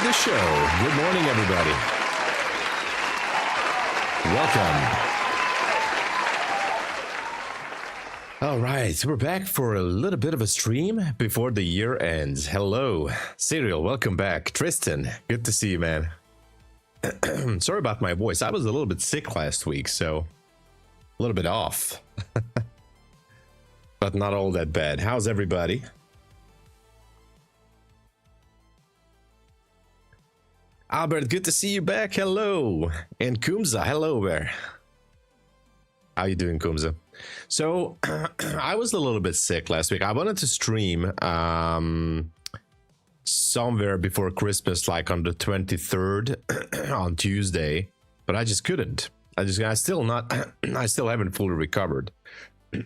to the show. Good morning, everybody. Welcome. All right, we're back for a little bit of a stream before the year ends. Hello, Serial, welcome back. Tristan, good to see you, man. Sorry about my voice. I was a little bit sick last week, so a little bit off. But not all that bad. How's everybody? Albert, good to see you back. Hello. And Kumza, hello there. How you doing, Kumza? So, I was a little bit sick last week. I wanted to stream somewhere before Christmas, like on the 23rd on Tuesday, but I just couldn't. I still haven't fully recovered. But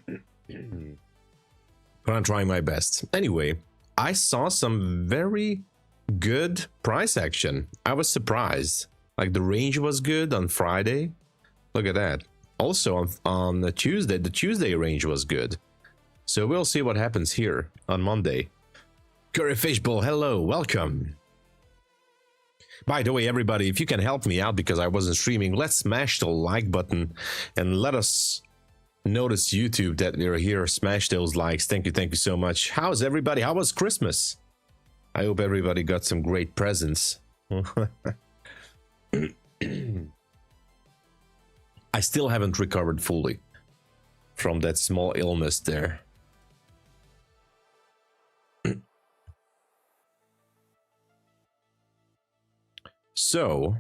I'm trying my best. Anyway, I saw some very good price action. I was surprised. Like the range was good on Friday. Look at that. Also on the Tuesday range was good. So we'll see what happens here on Monday. Curry Fishbowl, hello, welcome. By the way, everybody, if you can help me out because I wasn't streaming, let's smash the like button and let us notice YouTube that we're here. Smash those likes. Thank you so much. How's everybody? How was Christmas? I hope everybody got some great presents. I still haven't recovered fully from that small illness there. So,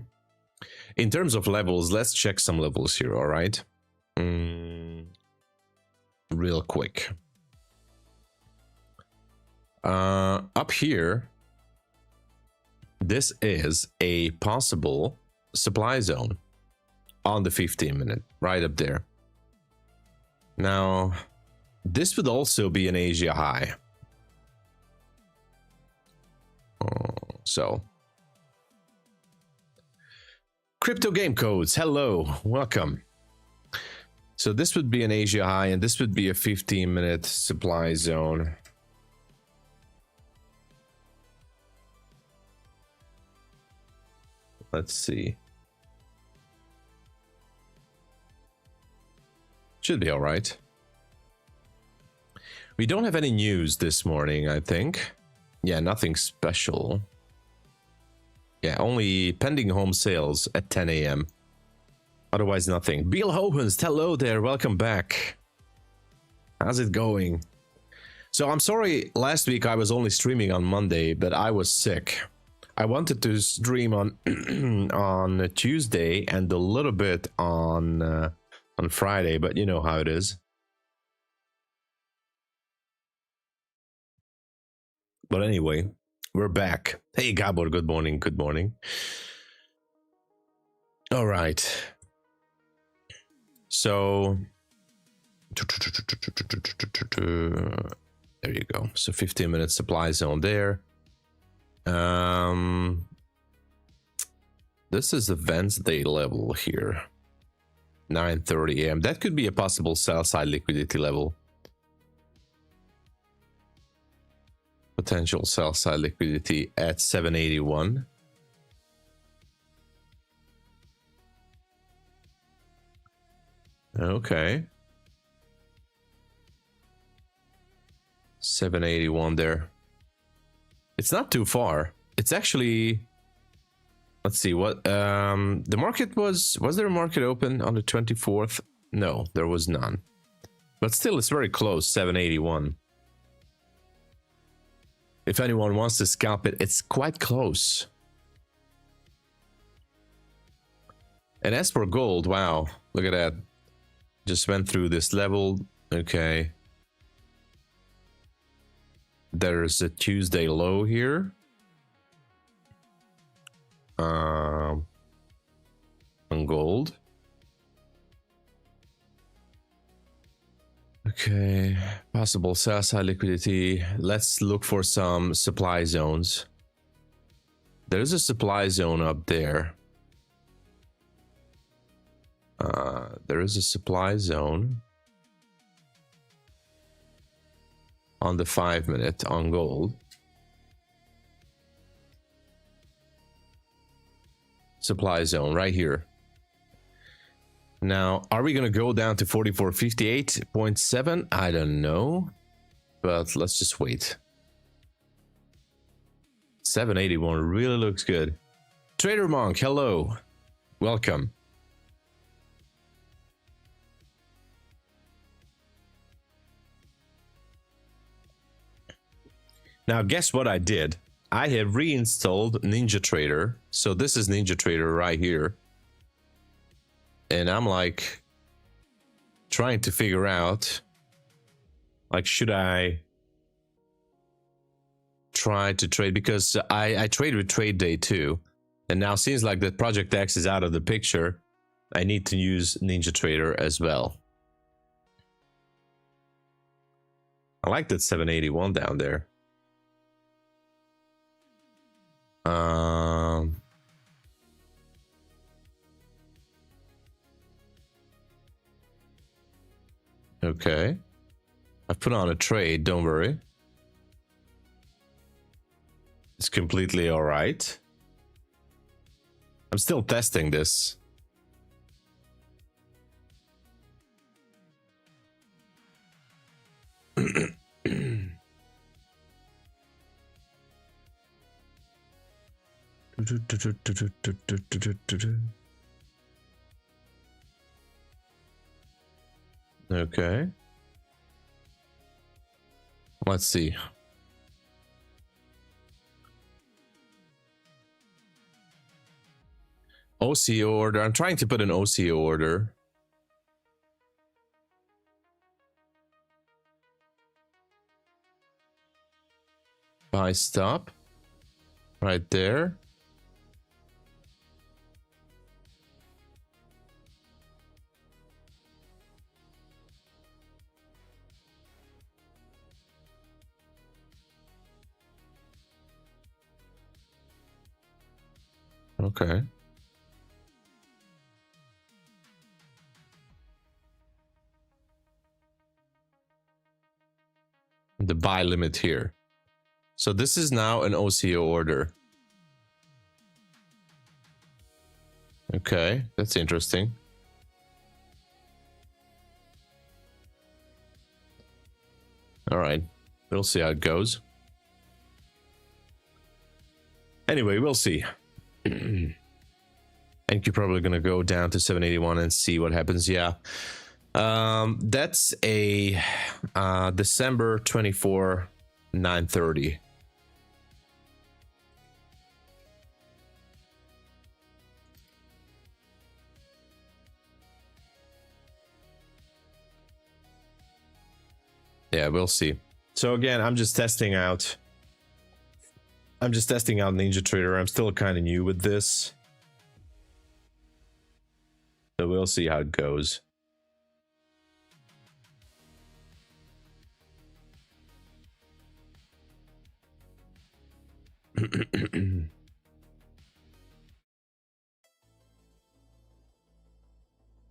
in terms of levels, let's check some levels here, all right? Real quick. Up here, this is a possible supply zone on the 15-minute, right up there. Now, this would also be an Asia high. So, Crypto Game Codes, hello, welcome. So this would be an Asia high, and this would be a 15-minute supply zone. Let's see. Should be all right. We don't have any news this morning, I think. Yeah, nothing special. Yeah, only pending home sales at 10 a.m. Otherwise, nothing. Bill Hohens, hello there. Welcome back. How's it going? So I'm sorry, last week I was only streaming on Monday, but I was sick. I wanted to stream on on Tuesday and a little bit on Friday, but you know how it is. But anyway, we're back. Hey Gabor, good morning, good morning. All right. So there you go. So 15-minute supply zone there. This is the Wednesday level here. 9:30 a.m. That could be a possible sell side liquidity level. Potential sell side liquidity at 781. Okay. 781 there. It's not too far. It's actually, let's see what the market was there a market open on the 24th? No, there was none. But still it's very close, 781. If anyone wants to scalp it, it's quite close. And as for gold, wow, look at that. Just went through this level. Okay. There's a Tuesday low here. On gold. Okay, possible sell side liquidity. Let's look for some supply zones. There's a supply zone up there. There is a supply zone on the 5-minute on gold. supply zone right here. Now, are we going to go down to 4458.7? I don't know, but let's just wait. 781 really looks good. Trader Monk, hello. Welcome. Now, guess what I did? I have reinstalled NinjaTrader. So this is NinjaTrader right here. And I'm like trying to figure out, like, should I try to trade? Because I trade with TRADEDAY too. And now seems like that Project X is out of the picture. I need to use NinjaTrader as well. I like that 781 down there. Okay. I've put on a trade, don't worry. It's completely all right. I'm still testing this. Okay. Let's see. OCO order. I'm trying to put an OCO order. Buy stop. Right there. Okay. The buy limit here. So this is now an OCO order. Okay, that's interesting. All right, we'll see how it goes. Anyway, we'll see. And you're probably gonna go down to 781 and see what happens. Yeah, that's a December 24, 9:30. Yeah, we'll see. So again, I'm just testing out NinjaTrader. I'm still kind of new with this. So we'll see how it goes.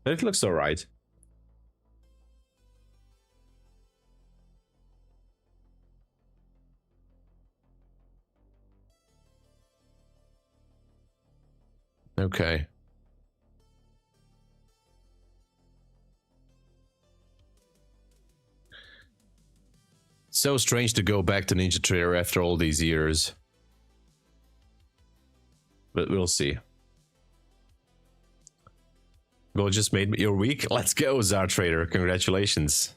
It looks all right. Okay. So strange to go back to NinjaTrader after all these years. But we'll see. Well, just made your week. Let's go, Zar Trader. Congratulations.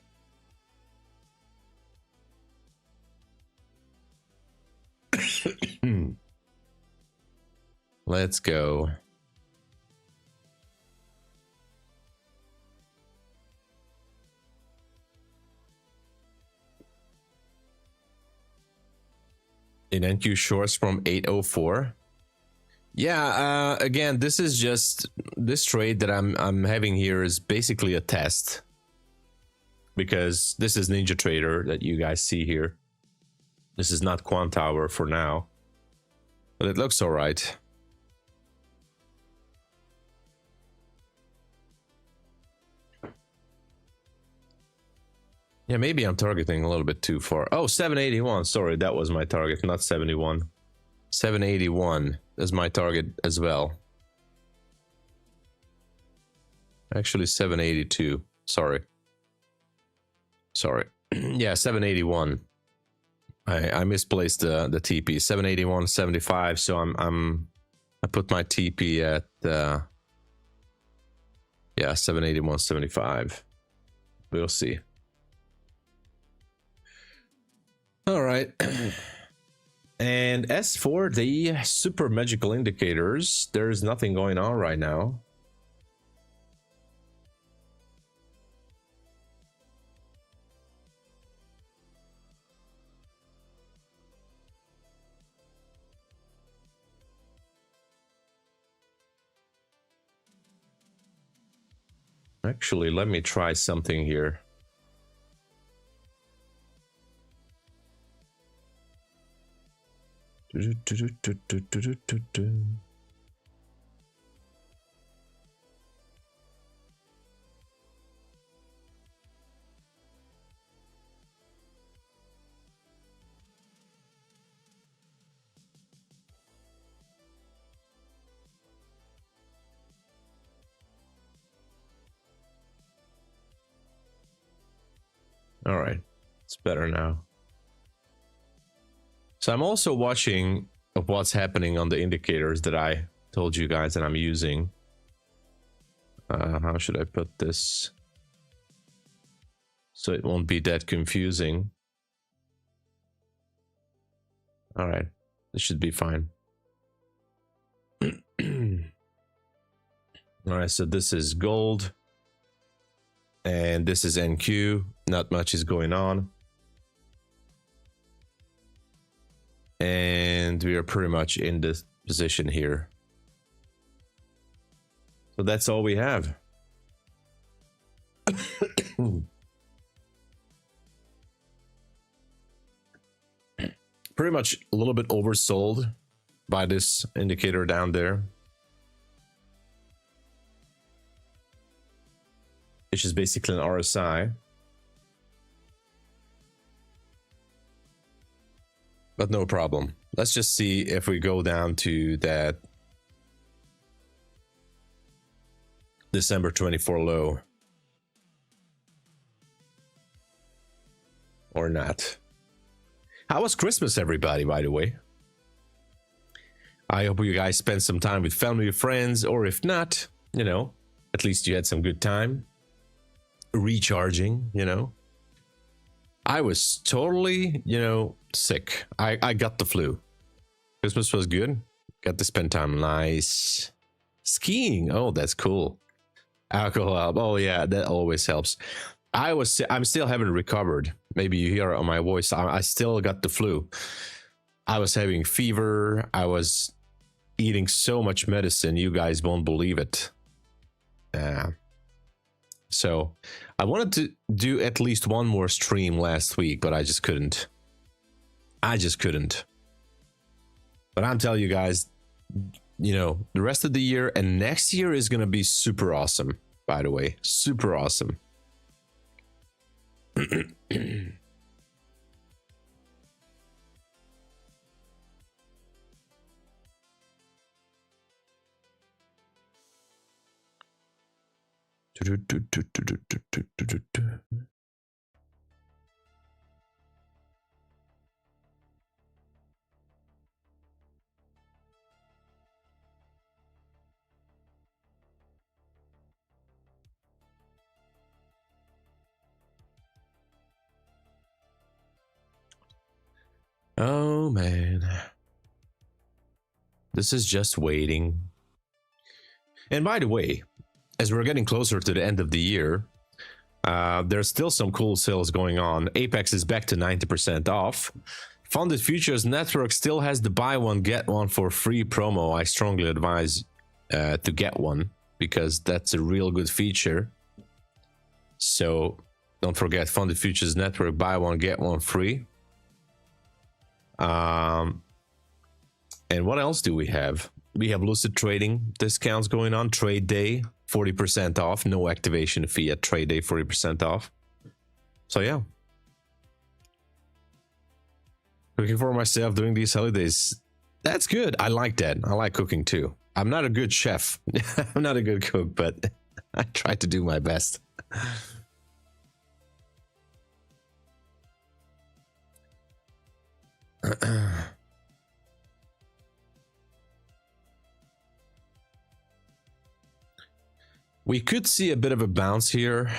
Let's go. In NQ shorts from 804. Yeah, again, this is just this trade that I'm having here is basically a test, because this is NinjaTrader that you guys see here. This is not Quant Tower for now, but it looks all right. Yeah, maybe I'm targeting a little bit too far. Oh, 781. Sorry, that was my target, not 71. 781 is my target as well. Actually 782. Sorry. Yeah, 781. I misplaced the TP. 781.75. So I put my TP at yeah, 781.75. We'll see. All right. And as for the super magical indicators, there's nothing going on right now. Actually, let me try something here. All right, it's better now. So I'm also watching what's happening on the indicators that I told you guys that I'm using. How should I put this so it won't be that confusing? All right, this should be fine. All right, so this is gold and this is NQ. Not much is going on. And we are pretty much in this position here. So that's all we have. Pretty much a little bit oversold by this indicator down there, which is basically an RSI. But no problem. Let's just see if we go down to that December 24 low or not. How was Christmas, everybody, by the way? I hope you guys spent some time with family or friends, or if not, you know, at least you had some good time recharging, you know. I was totally, you know, sick. I got the flu. Christmas was good. Got to spend time. Nice. Skiing. Oh, that's cool. Alcohol. Oh yeah, that always helps. I'm still haven't recovered. Maybe you hear it on my voice. I still got the flu. I was having fever. I was eating so much medicine. You guys won't believe it. So I wanted to do at least one more stream last week, but I just couldn't. But I'm telling you guys, you know, the rest of the year and next year is going to be super awesome, by the way. Super awesome. Oh man, this is just waiting. And by the way, as we're getting closer to the end of the year, there's still some cool sales going on. Apex is back to 90% off. Funded Futures Network still has the buy one get one for free promo. I strongly advise to get one because that's a real good feature. So don't forget, Funded Futures Network, buy one get one free. And what else do we have? We have Lucid Trading discounts going on. Trade Day 40% off, no activation fee at Trade Day, 40% off. So yeah, cooking for myself during these holidays, that's good. I like that. I like cooking too. I'm not a good chef. I'm not a good cook, but I try to do my best. We could see a bit of a bounce here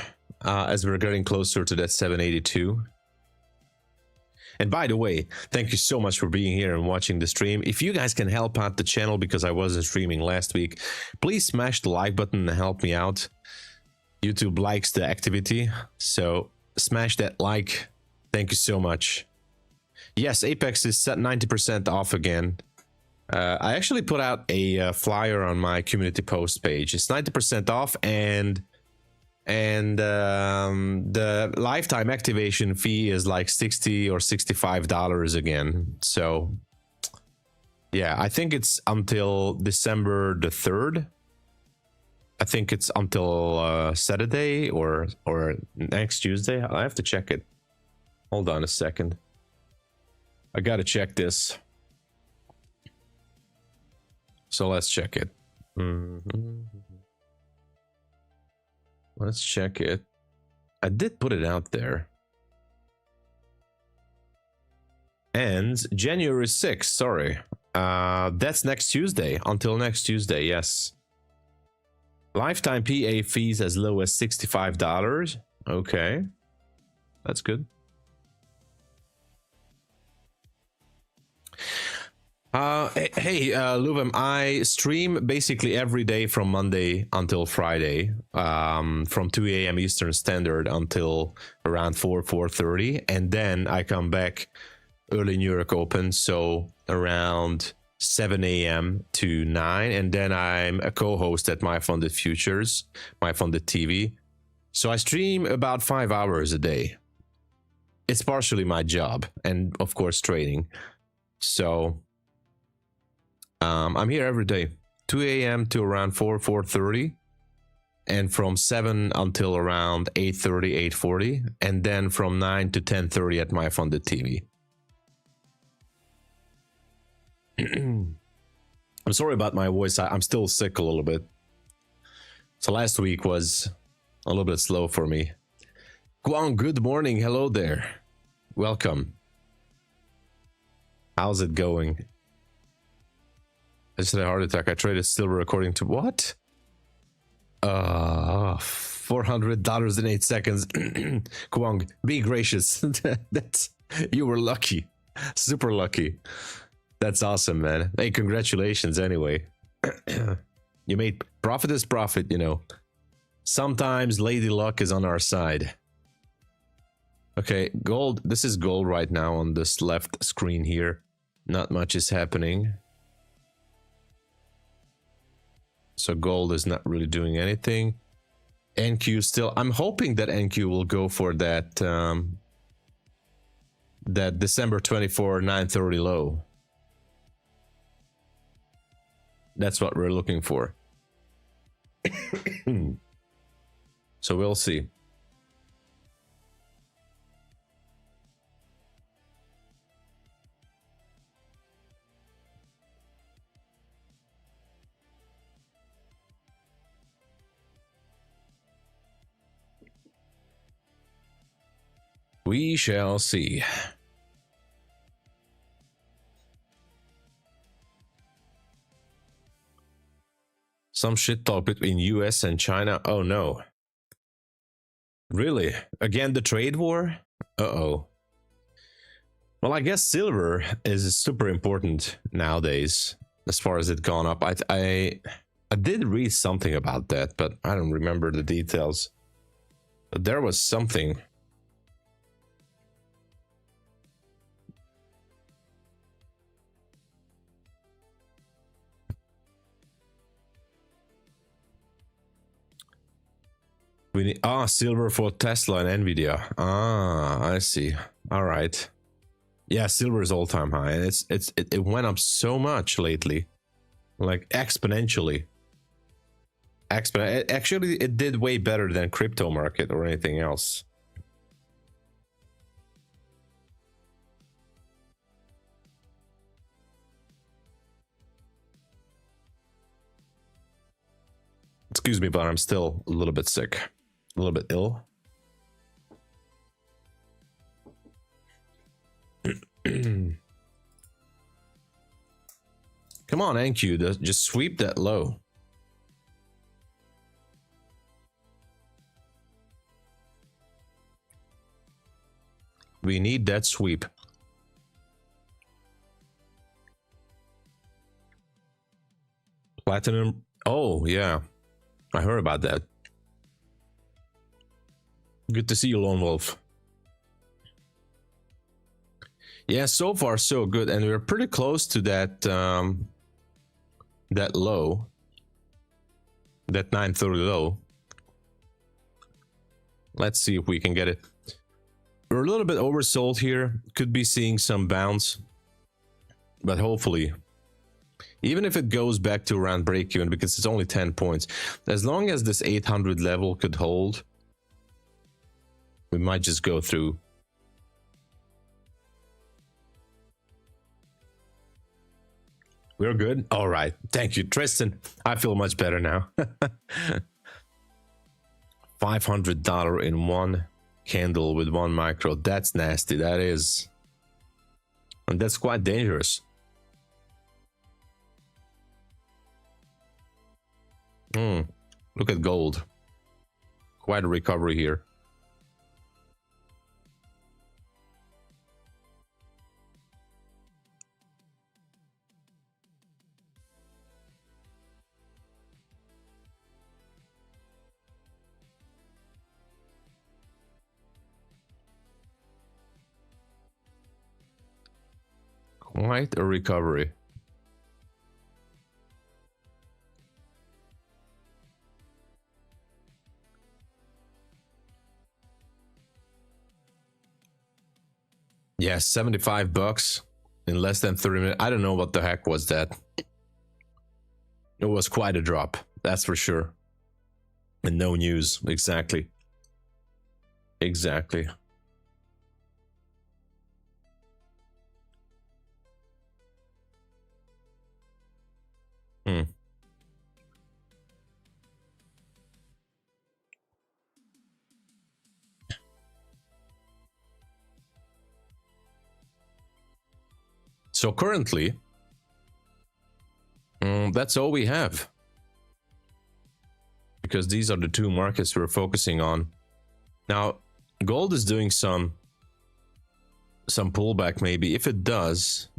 as we're getting closer to that 782. And by the way, thank you so much for being here and watching the stream. If you guys can help out the channel because I wasn't streaming last week, please smash the like button and help me out. YouTube likes the activity, so smash that like. Thank you so much. Yes, Apex is set 90% off again. I actually put out a flyer on my community post page. It's 90% off, and the lifetime activation fee is like $60 or $65 again. So yeah, I think it's until December the 3rd. I think it's until Saturday or next Tuesday. I have to check it. Hold on a second. I gotta check this. So let's check it. Let's check it. I did put it out there. And January 6th, sorry. That's next Tuesday. Until next Tuesday, yes. Lifetime PA fees as low as $65. Okay. That's good. Hey, Luvem, I stream basically every day from Monday until Friday, from 2 a.m. Eastern Standard until around 4:30, and then I come back early New York Open, so around 7 a.m. to 9, and then I'm a co-host at MyFundedFutures, MyFunded TV. So I stream about 5 hours a day. It's partially my job, and of course trading. So I'm here every day, 2 a.m. to around 4:30, and from 7 until around 8:30, 8:40, and then from 9 to 10:30 at MyFunded TV. I'm sorry about my voice. I'm still sick a little bit. So last week was a little bit slow for me. Guang, good morning. Hello there. Welcome. How's it going? I just had a heart attack. I traded silver according to what? $400 in 8 seconds. Kwong, be gracious. That's, you were lucky. Super lucky. That's awesome, man. Hey, congratulations anyway. You made profit is profit, you know. Sometimes Lady Luck is on our side. Okay, gold. This is gold right now on this left screen here. Not much is happening. So gold is not really doing anything. NQ still, I'm hoping that NQ will go for that that December 24 930 low. That's what we're looking for. So we'll see. We shall see. Some shit talk between US and China. Oh no. Really? Again, the trade war? Uh-oh. Well, I guess silver is super important nowadays as far as it's gone up. I did read something about that, but I don't remember the details. But there was something. We need silver for Tesla and Nvidia. I see. All right. Yeah, silver is all-time high, and it went up so much lately, like exponentially. Actually, it did way better than crypto market or anything else. Excuse me, but I'm still a little bit sick, a little bit ill. Come on, NQ, just sweep that low. We need that sweep. Platinum. Oh, yeah. I heard about that. Good to see you, Lone Wolf. Yeah, so far so good, and we're pretty close to that that low, that 930 low. Let's see if we can get it. We're a little bit oversold here. Could be seeing some bounce, but hopefully, even if it goes back to around break even, because it's only 10 points, as long as this 800 level could hold, we might just go through. We're good. All right. Thank you, Tristan. I feel much better now. $500 in one candle with one micro. That's nasty. That is. And that's quite dangerous. Look at gold. Quite a recovery here. Quite a recovery. Yeah, 75 bucks in less than 30 minutes. I don't know what the heck was that. It was quite a drop, that's for sure. And no news, exactly. Exactly. So currently, that's all we have. Because these are the two markets we're focusing on. Now, gold is doing some pullback maybe. If it does,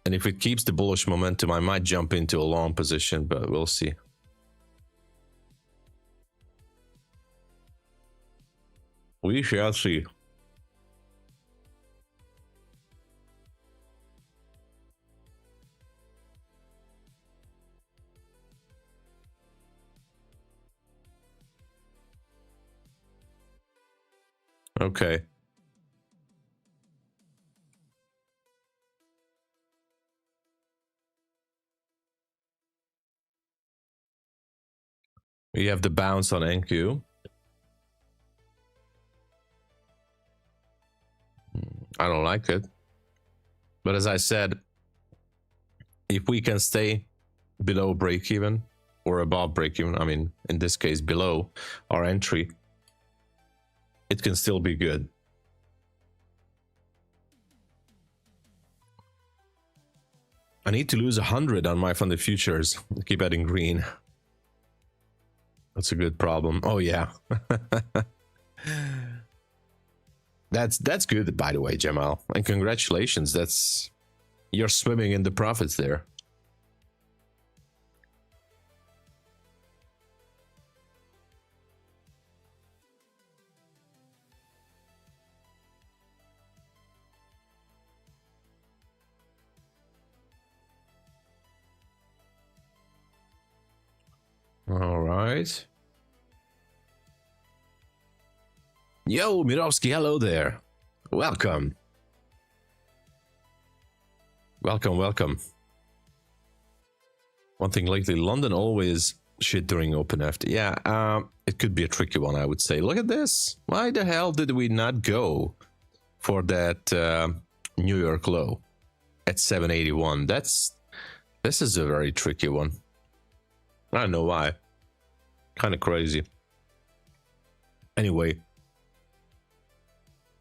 and if it keeps the bullish momentum, I might jump into a long position, but we'll see. We shall see. Okay. We have the bounce on NQ. I don't like it. But as I said, if we can stay below break even or above break even, I mean, in this case, below our entry, it can still be good. I need to lose 100 on my funded futures. Keep adding green. That's a good problem. Oh yeah. That's good, by the way, Jamal. And congratulations. That's, you're swimming in the profits there. All right. Yo, Mirovsky, hello there. Welcome. Welcome, welcome. One thing lately, London always shit during open FT. Yeah, it could be a tricky one, I would say. Look at this. Why the hell did we not go for that New York low at 781? This is a very tricky one. I don't know why. Kind of crazy. Anyway,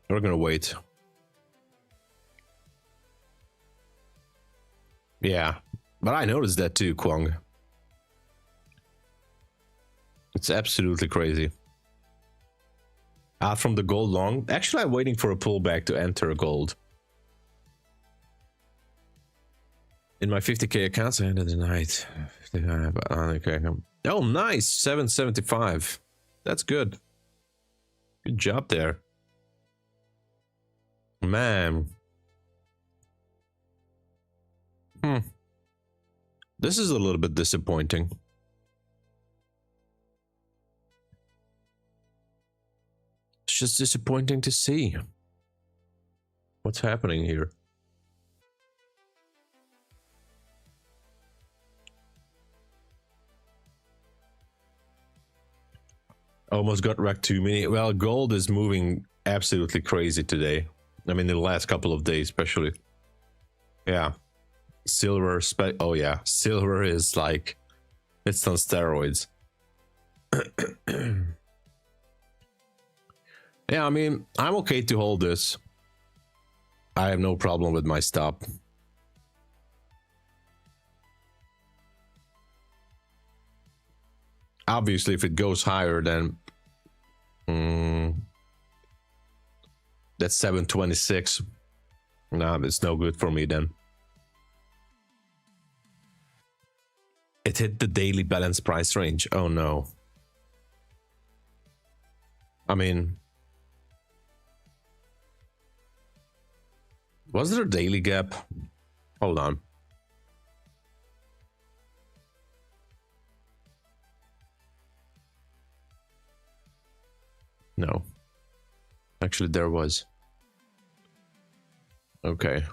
we're gonna wait. Yeah, but I noticed that too, Kwong. It's absolutely crazy. From the gold long. Actually, I'm waiting for a pullback to enter gold. In my 50k accounts, I ended the night. 55, okay. Oh, nice. 775. That's good. Good job there. Man. This is a little bit disappointing. It's just disappointing to see what's happening here. Almost got wrecked too many. Well, gold is moving absolutely crazy today. I mean, in the last couple of days, especially. Yeah. Silver, oh yeah, silver is like, it's on steroids. Yeah, I mean, I'm okay to hold this. I have no problem with my stop. Obviously, if it goes higher, then that's 726. Nah, it's no good for me then. It hit the daily balance price range. Oh no. I mean, was there a daily gap? Hold on. No. Actually, there was. Okay.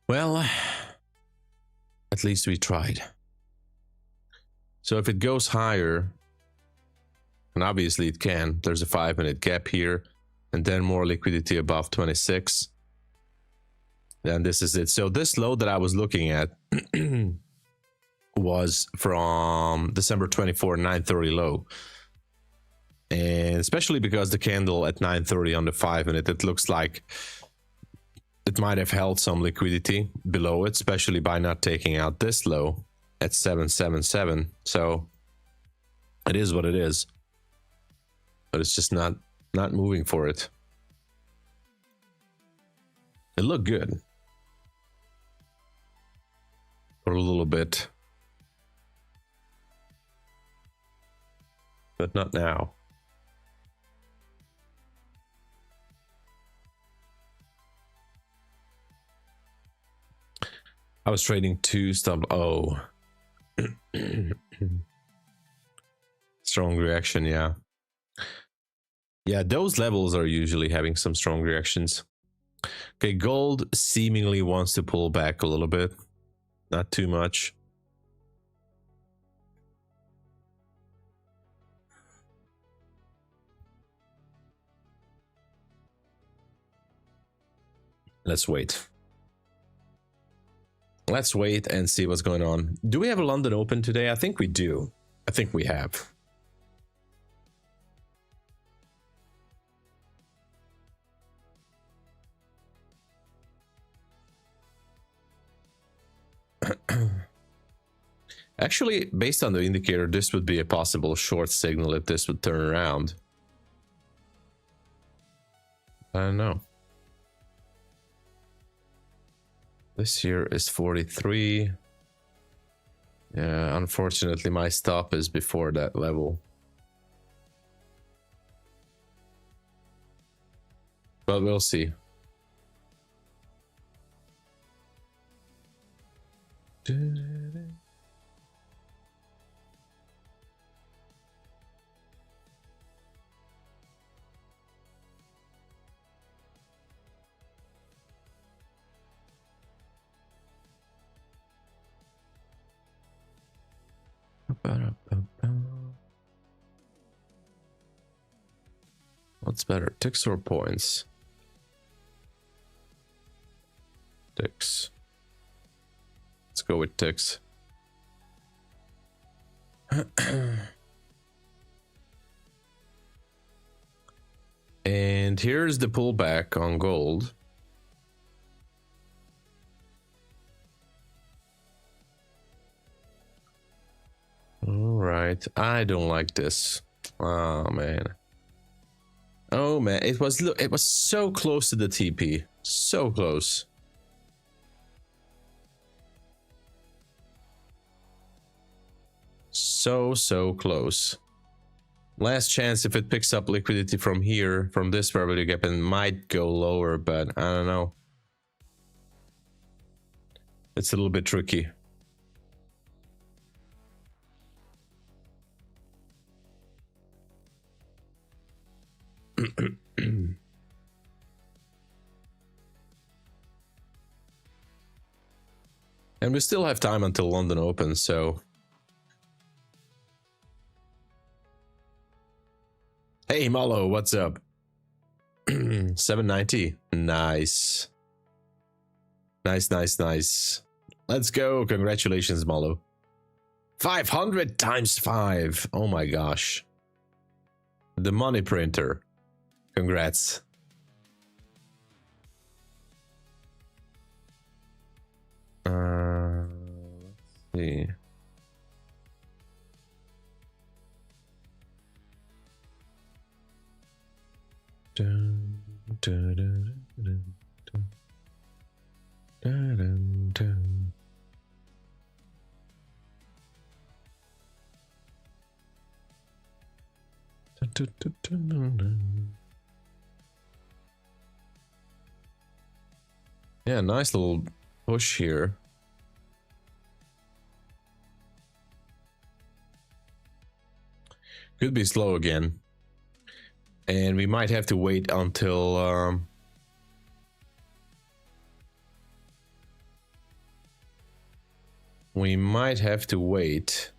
Well, at least we tried. So if it goes higher, and obviously it can, there's a 5-minute gap here, and then more liquidity above 26. Then this is it. So this low that I was looking at was from December 24, 930 low. And especially because the candle at 930 on the 5-minute, it looks like it might have held some liquidity below it, especially by not taking out this low at 777. So it is what it is, but it's just not moving for it. It looked good for a little bit, but not now. I was trading 2 stop. Oh. Strong reaction, yeah. Yeah, those levels are usually having some strong reactions. Okay, gold seemingly wants to pull back a little bit. Not too much. Let's wait. Let's wait and see what's going on. Do we have a London Open today? I think we do. I think we have. Actually, based on the indicator, this would be a possible short signal if this would turn around. I don't know. This here is 43. Yeah, unfortunately, my stop is before that level. But we'll see. What's better, ticks or points? Ticks. Let's go with ticks. And here's the pullback on gold. All right, I don't like this. Oh man. Oh man, it was so close to the TP. So close. So close. Last chance if it picks up liquidity from here, from this probability gap, and might go lower, but I don't know. It's a little bit tricky. And we still have time until London opens, so... Hey, Malo, what's up? 790. Nice. Nice. Let's go. Congratulations, Malo. 500 times 5. Oh my gosh. The money printer. Congrats. Let's see. Dun, dun, dun, dun, dun, dun, dun, dun. Dun, dun, dun, dun, dun, dun. Yeah, nice little push here. Could be slow again. And we might have to wait until we might have to wait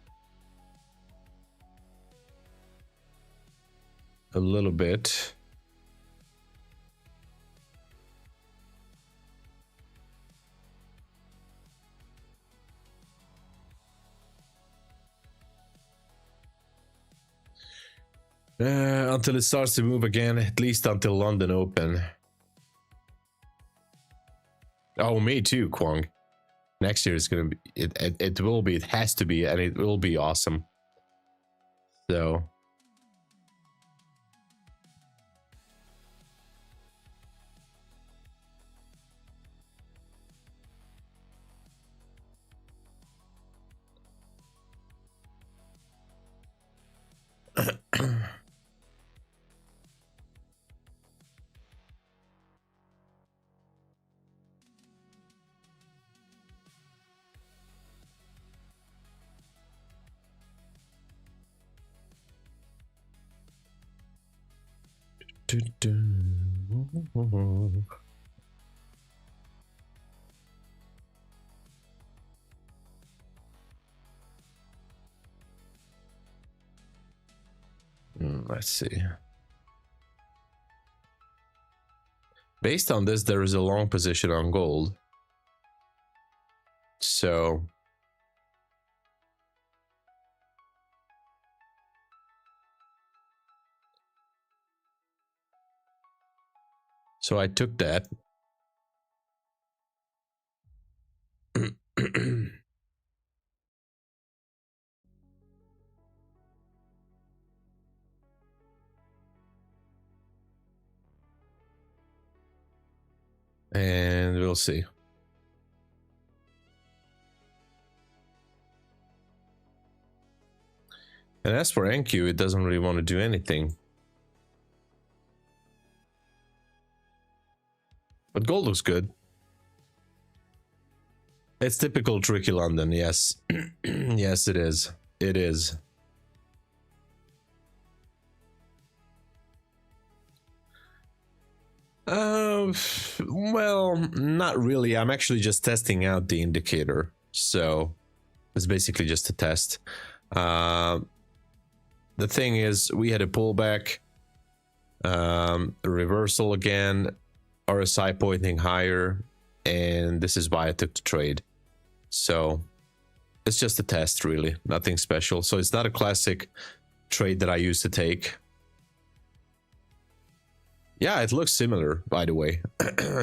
a little bit. Until it starts to move again, at least until London open. Oh, me too, Kwong. Next year is gonna be it will be, it has to be, and it will be awesome. So let's see. Based on this, there is a long position on gold. So I took that. And we'll see. And as for NQ, it doesn't really want to do anything. But gold looks good. It's typical tricky London, yes. Yes, it is. It is. Well, not really. I'm actually just testing out the indicator. So it's basically just a test. The thing is, we had a pullback, a reversal again, RSI pointing higher, and this is why I took the trade. So It's just a test, really. Nothing special. So it's not a classic trade that I used to take. Yeah, it looks similar, by the way.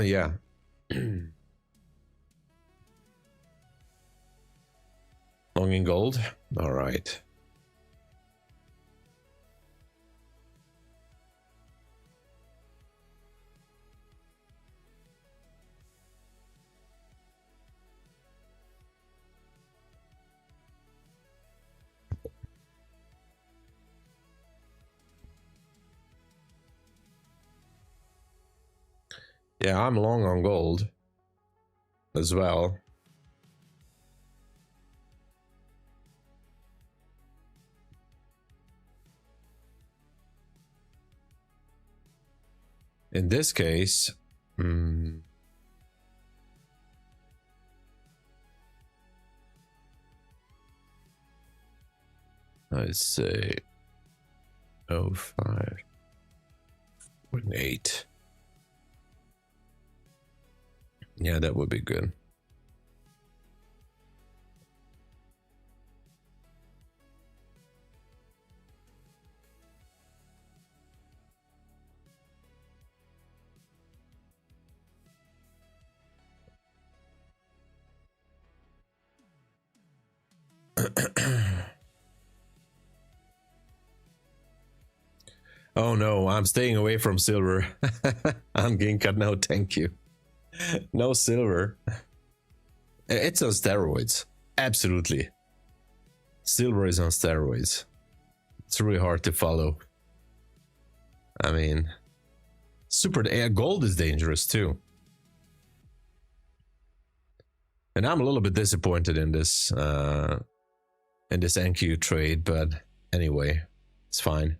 Yeah. Long in gold. All right. Yeah, I'm long on gold as well. In this case, I'd say 05.8. Yeah, that would be good. Oh no, I'm staying away from silver. I'm getting cut. No, thank you. No silver. It's on steroids. Absolutely. Silver is on steroids. It's really hard to follow. I mean, gold is dangerous too. And I'm a little bit disappointed in this NQ trade, but anyway, it's fine.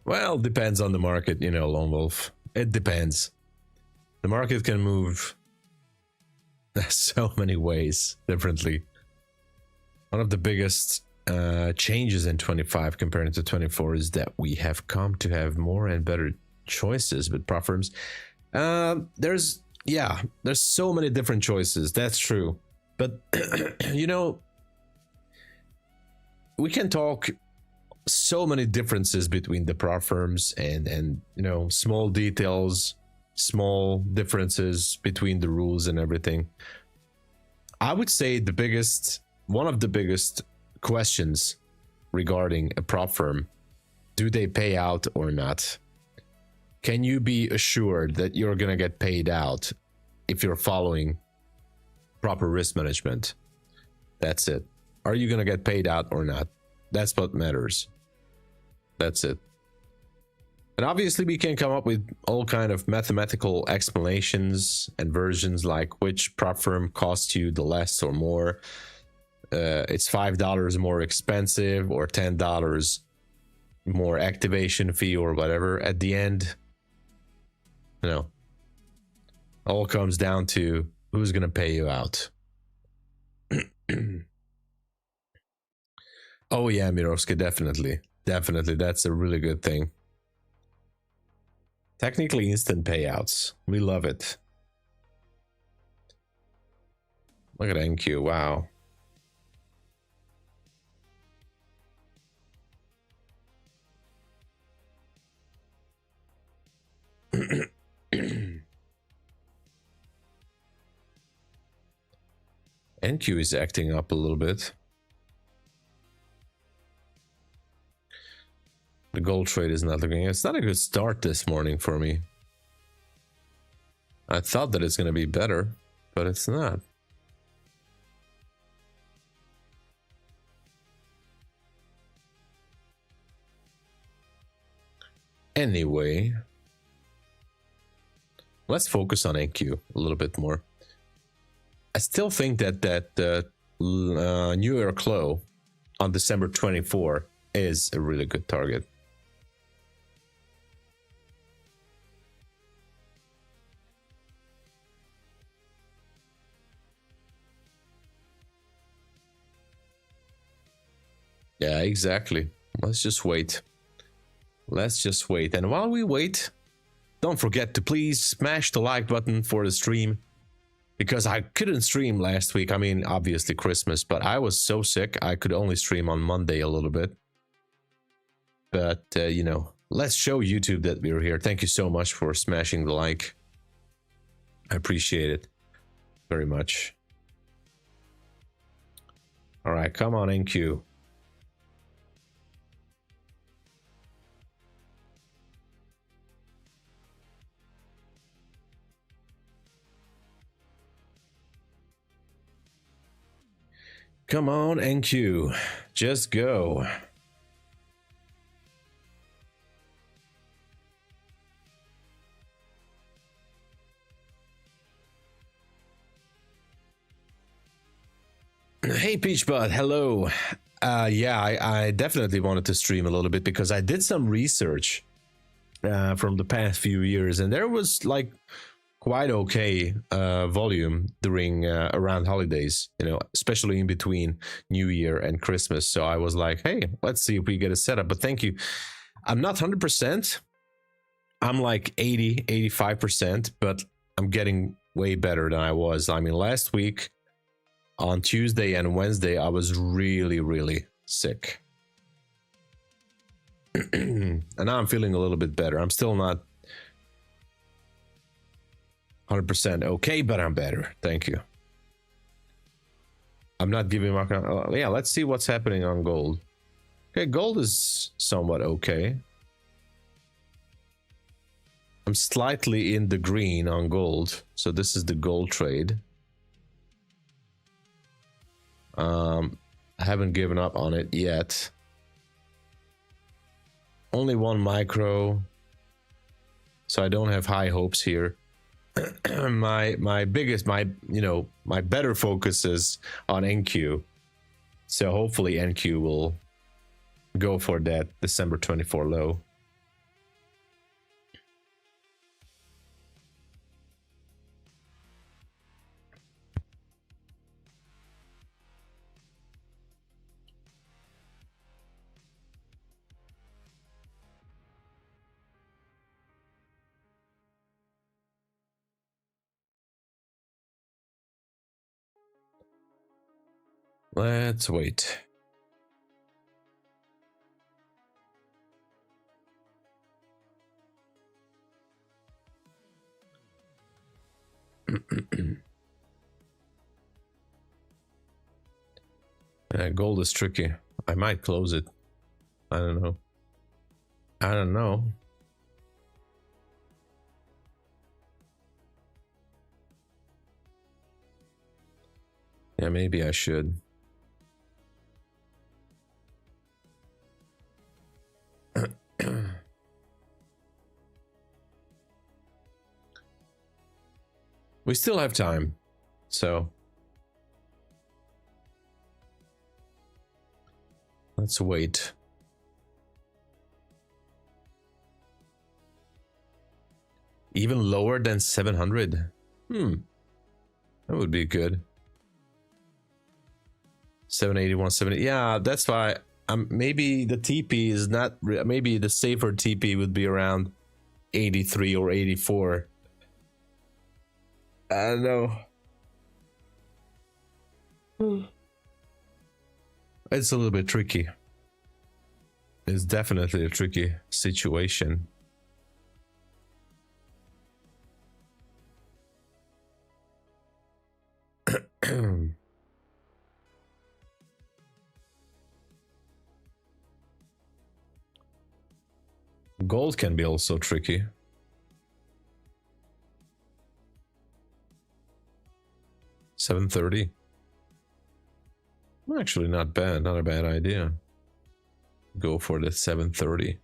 Well, depends on the market, you know, Lone Wolf. It depends. The market can move so many ways differently. One of the biggest changes in 25 compared to 24 is that we have come to have more and better choices with prop firms. There's so many different choices. That's true. But, you know, we can talk so many differences between the prop firms and you know, small details, small differences between the rules and everything. I would say one of the biggest questions regarding a prop firm, do they pay out or not? Can you be assured that you're gonna get paid out if you're following proper risk management? That's it. Are you gonna get paid out or not? That's what matters. That's it. And obviously we can come up with all kind of mathematical explanations and versions, like which prop firm costs you the less or more. It's $5 more expensive or $10 more activation fee or whatever. At the end, you know, all comes down to who's gonna pay you out. Oh yeah, Mirovsky, definitely. Definitely, that's a really good thing. Technically instant payouts. We love it. Look at NQ, wow. NQ is acting up a little bit. The gold trade is not looking. It's not a good start this morning for me. I thought that it's going to be better, but it's not. Anyway, let's focus on NQ a little bit more. I still think that New Year close on December 24 is a really good target. Yeah, exactly. Let's just wait. Let's just wait. And while we wait, don't forget to please smash the like button for the stream, because I couldn't stream last week. I mean, obviously Christmas, but I was so sick I could only stream on Monday a little bit. But you know, let's show YouTube that we're here. Thank you so much for smashing the like. I appreciate it very much. All right, come on, NQ. Come on, NQ. Just go. Hey, Peachbud. Hello. Yeah, I definitely wanted to stream a little bit because I did some research from the past few years, and there was like quite okay volume during around holidays, you know, especially in between New Year and Christmas. So I was like, hey, let's see if we get a setup. But thank you. I'm not 100%. I'm like 85%, but I'm getting way better than I was. I mean, last week on Tuesday and Wednesday, I was really sick. And now I'm feeling a little bit better. I'm still not 100% okay, but I'm better. Thank you. I'm not giving my... yeah, let's see what's happening on gold. Okay, gold is somewhat okay. I'm slightly in the green on gold. So this is the gold trade. I haven't given up on it yet. Only one micro. So I don't have high hopes here. my better focus is on NQ, so hopefully NQ will go for that December 24 low. Let's wait. Gold is tricky. I might close it. I don't know. I don't know. Yeah, maybe I should. We still have time, so let's wait. Even lower than 700. That would be good. 781, 70. Yeah, that's why maybe the TP is not. Maybe the safer TP would be around 83 or 84. I don't know. It's a little bit tricky. It's definitely a tricky situation. Gold can be also tricky. $730. Actually, not bad. Not a bad idea. Go for the 730.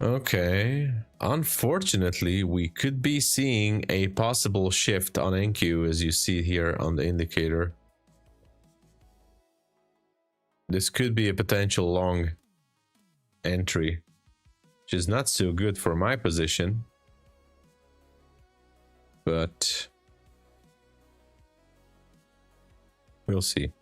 Okay. Unfortunately, we could be seeing a possible shift on NQ, as you see here on the indicator. This could be a potential long entry, which is not so good for my position. But we'll see.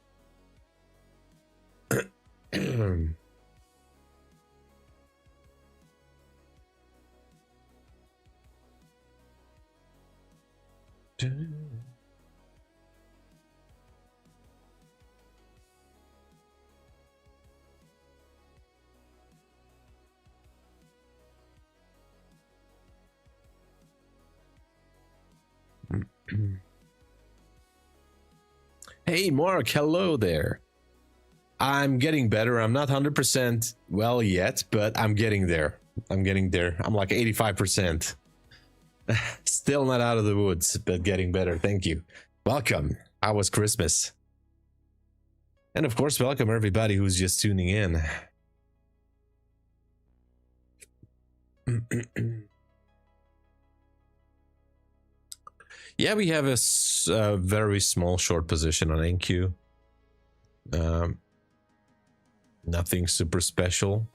Hey Mark, hello there. I'm getting better. I'm not 100% well yet, but I'm getting there. I'm getting there. I'm like 85%. Still not out of the woods, but getting better. Thank you. Welcome. How was Christmas? And of course, welcome everybody who's just tuning in. Yeah, we have a very small short position on NQ. Nothing super special.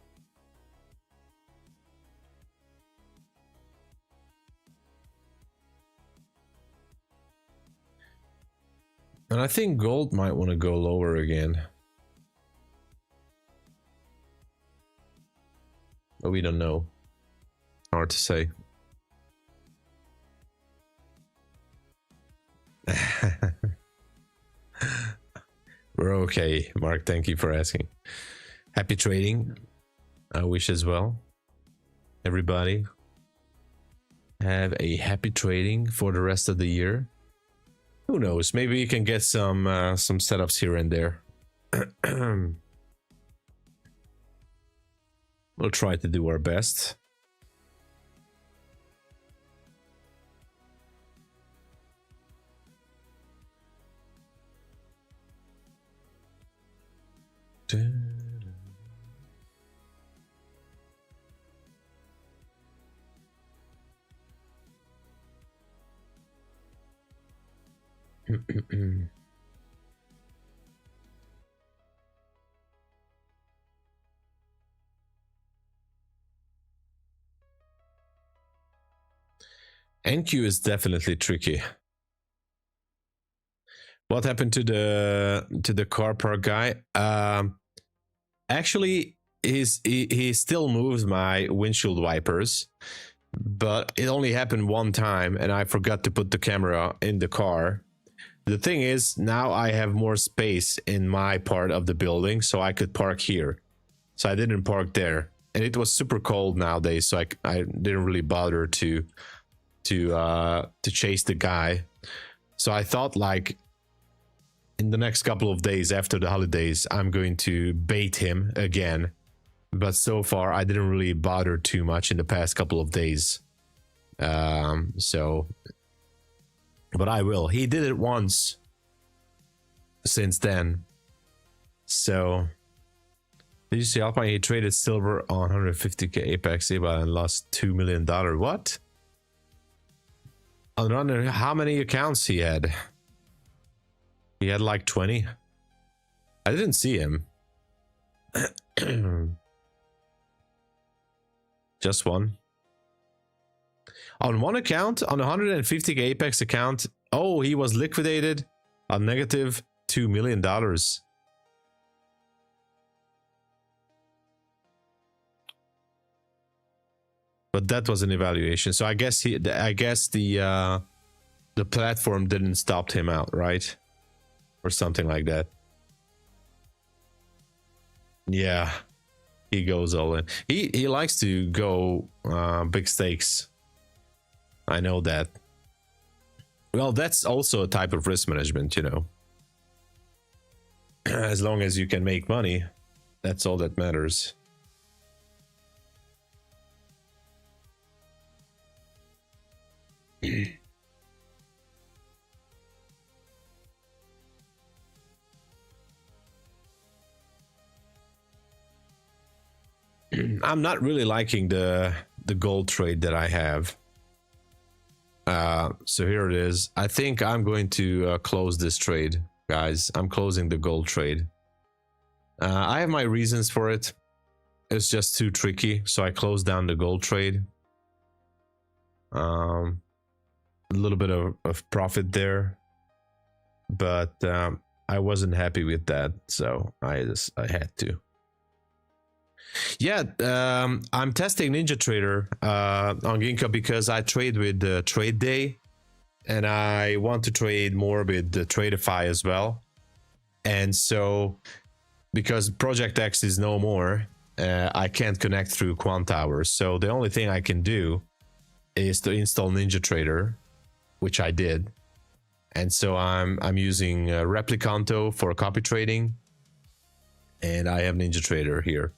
And I think gold might want to go lower again. But we don't know. Hard to say. We're okay, Mark. Thank you for asking. Happy trading. I wish as well. Everybody have a happy trading for the rest of the year. Who knows? Maybe you can get some setups here and there. We'll try to do our best. NQ is definitely tricky. What happened to the car park guy? Actually, he still moves my windshield wipers, but it only happened one time, and I forgot to put the camera in the car. The thing is, now I have more space in my part of the building, so I could park here. So I didn't park there, and it was super cold nowadays, so I didn't really bother to chase the guy. So I thought, like, in the next couple of days after the holidays, I'm going to bait him again. But so far, I didn't really bother too much in the past couple of days. But I will. He did it once since then. So, did you see Alpine? He traded silver on 150k Apex Eval and lost $2 million. What? I wonder how many accounts he had. He had like 20. I didn't see him. Just one. On one account, on 150k Apex account, oh, he was liquidated on negative $2 million. But that was an evaluation, so I guess the platform didn't stop him out, right? Or something like that. Yeah, he goes all in. He likes to go big stakes. I know that. Well, that's also a type of risk management, you know. As long as you can make money, that's all that matters. I'm not really liking the gold trade that I have. So here it is. I think I'm going to close this trade, guys. I'm closing the gold trade. I have my reasons for it. It's just too tricky, so I closed down the gold trade. A little bit of profit there, but I wasn't happy with that, so I had to. Yeah, I'm testing NinjaTrader on Ginkgo because I trade with TRADEDAY, and I want to trade more with the TRADEIFY as well. And so, because Project X is no more, I can't connect through Quant Hours. So the only thing I can do is to install NinjaTrader, which I did. And so I'm using Replicanto for copy trading, and I have NinjaTrader here.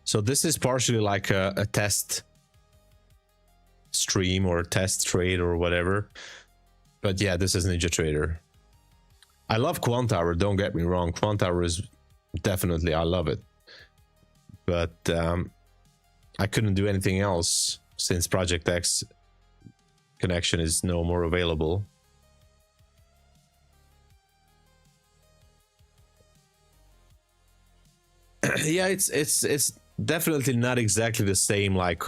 So this is partially like a test stream or test trade or whatever. But yeah, this is NinjaTrader. I love Quant Hour, don't get me wrong. Quant Hour is definitely, I love it. But I couldn't do anything else since Project X connection is no more available. Yeah, it's definitely not exactly the same like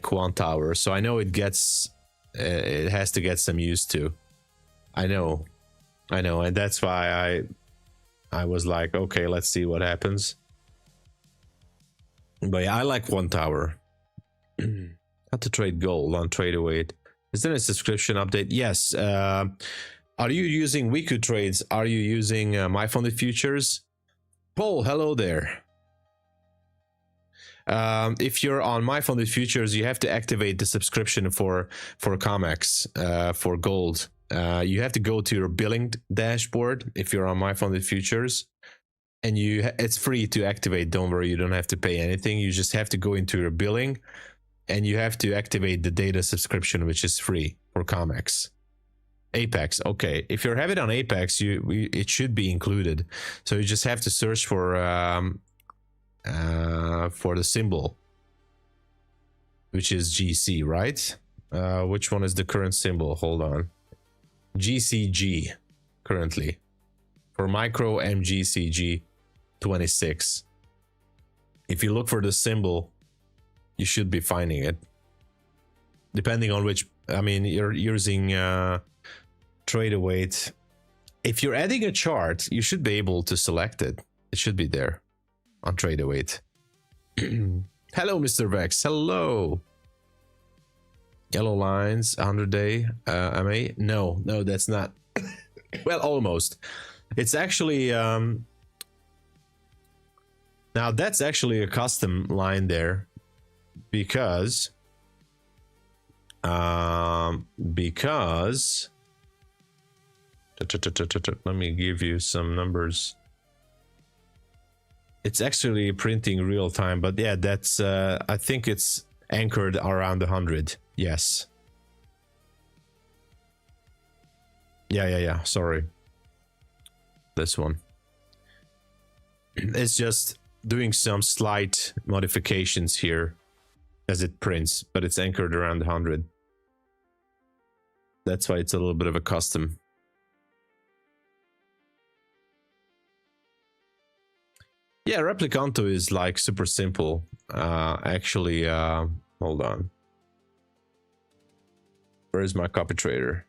Quant Hour, so I know it has to get some used to. I know, and that's why I was like, okay, let's see what happens. But yeah, I like Quant Hour. How to trade gold on TradeAway. Is there a subscription update? Yes. Are you using Wiku trades? Are you using MyFundedFutures? Paul, hello there. If you're on MyFundedFutures, you have to activate the subscription for COMEX, for gold. You have to go to your billing dashboard if you're on MyFundedFutures, and it's free to activate. Don't worry, you don't have to pay anything. You just have to go into your billing, and you have to activate the data subscription, which is free for COMEX. Apex, okay. If you have it on Apex, it should be included. So you just have to search for the symbol, which is GC, right? Which one is the current symbol? Hold on. GCG currently. For micro MGCG 26. If you look for the symbol, you should be finding it. Depending on which, I mean, you're using TradeAway. If you're adding a chart, you should be able to select it. It should be there on TradeAway. Hello, Mr. Vex. Hello. Yellow lines, 100-day MA. No, that's not. Well, almost. It's actually now that's actually a custom line there, because let me give you some numbers. It's actually printing real time, but yeah, that's I think it's anchored around 100. Yes. Yeah. Sorry. This one. It's just doing some slight modifications here as it prints, but it's anchored around 100. That's why it's a little bit of a custom. Yeah, Replicanto is like super simple. Actually, hold on. Where's my copy trader?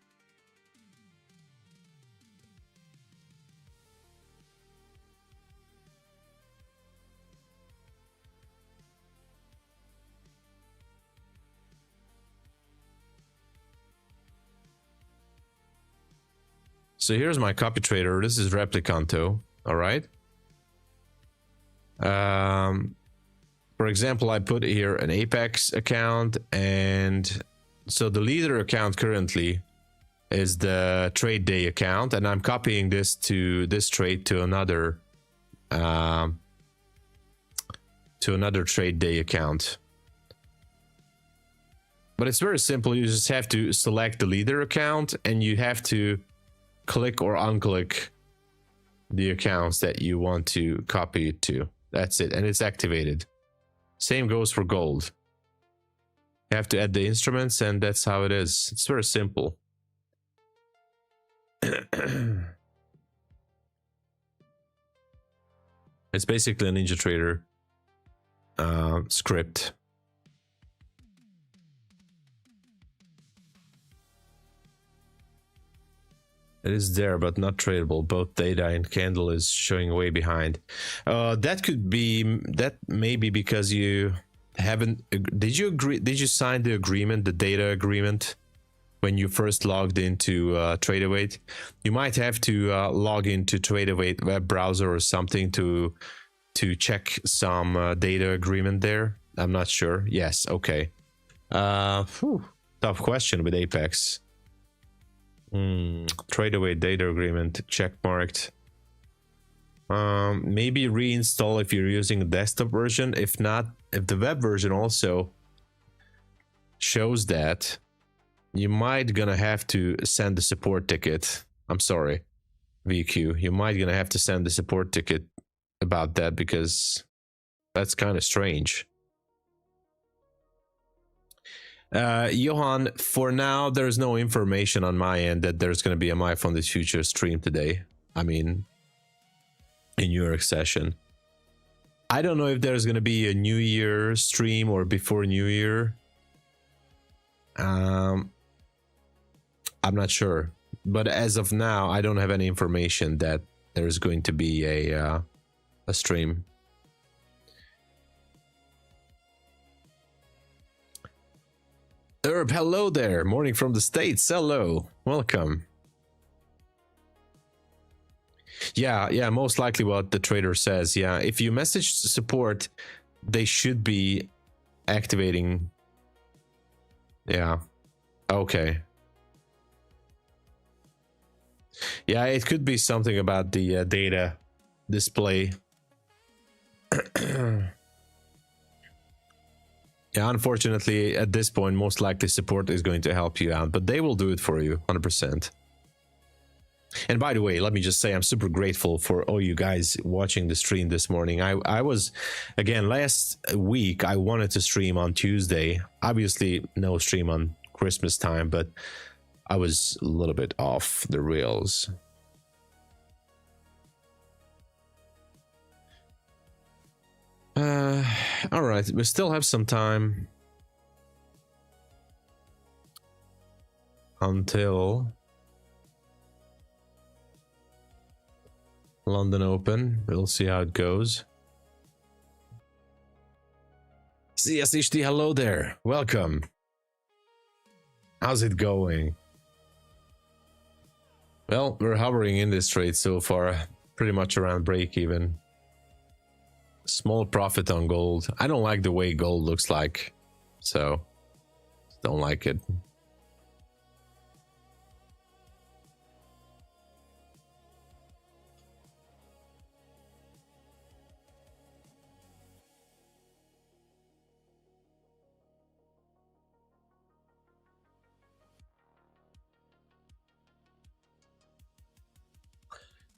So here's my copy trader. This is Replicanto. All right. For example, I put here an Apex account, and so the leader account currently is the TRADEDAY account, and I'm copying this trade to another TRADEDAY account. But it's very simple. You just have to select the leader account, and you have to click or unclick the accounts that you want to copy it to. That's it, and it's activated. Same goes for gold. You have to add the instruments, and that's how it is. It's very simple. It's basically a NinjaTrader script. It is there, but not tradable. Both data and candle is showing way behind. That could be, that may be because you haven't, did you agree, did you sign the agreement, the data agreement, when you first logged into TradeAway? You might have to log into TradeAway web browser or something to check some data agreement there. I'm not sure. Yes, okay. Tough question with Apex. TradeAway data agreement check marked. Maybe reinstall if you're using a desktop version. If not, if the web version also shows that, you might gonna have to send the support ticket. I'm sorry, VQ. You might gonna have to send the support ticket about that, because that's kind of strange. Johan, for now, there's no information on my end that there's going to be a MyFundedFutures stream today. I mean, in New York session. I don't know if there's going to be a New Year stream or before New Year. I'm not sure. But as of now, I don't have any information that there's going to be a stream. Herb, hello there. Morning from the States. Hello. Welcome. Yeah, most likely what the trader says. Yeah, if you message support, they should be activating. Yeah. Okay. Yeah, it could be something about the data display. Yeah, unfortunately, at this point, most likely support is going to help you out, but they will do it for you, 100%. And by the way, let me just say I'm super grateful for all you guys watching the stream this morning. I was, again, last week, I wanted to stream on Tuesday. Obviously, no stream on Christmas time, but I was a little bit off the rails. All right, we still have some time until London Open. We'll see how it goes. CSHD, hello there. Welcome. How's it going? Well, we're hovering in this trade so far, pretty much around break even. Small profit on gold. I don't like the way gold looks like, so don't like it.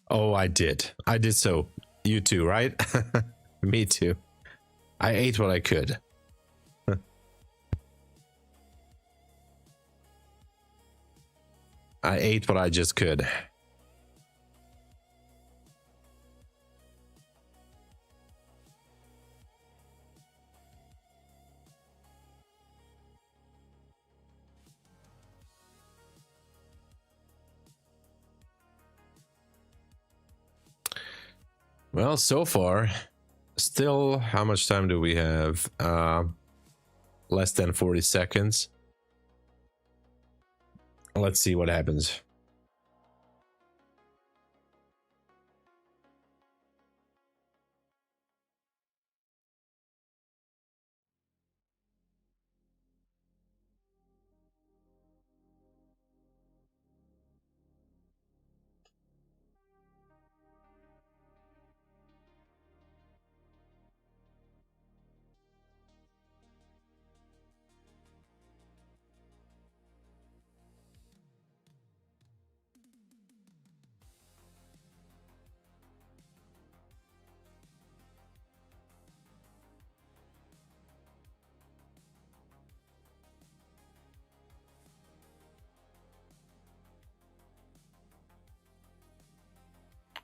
Oh, I did so. You too, right? Me too. I ate what I could. I ate what I just could. Well, so far, still, how much time do we have? Less than 40 seconds. Let's see what happens.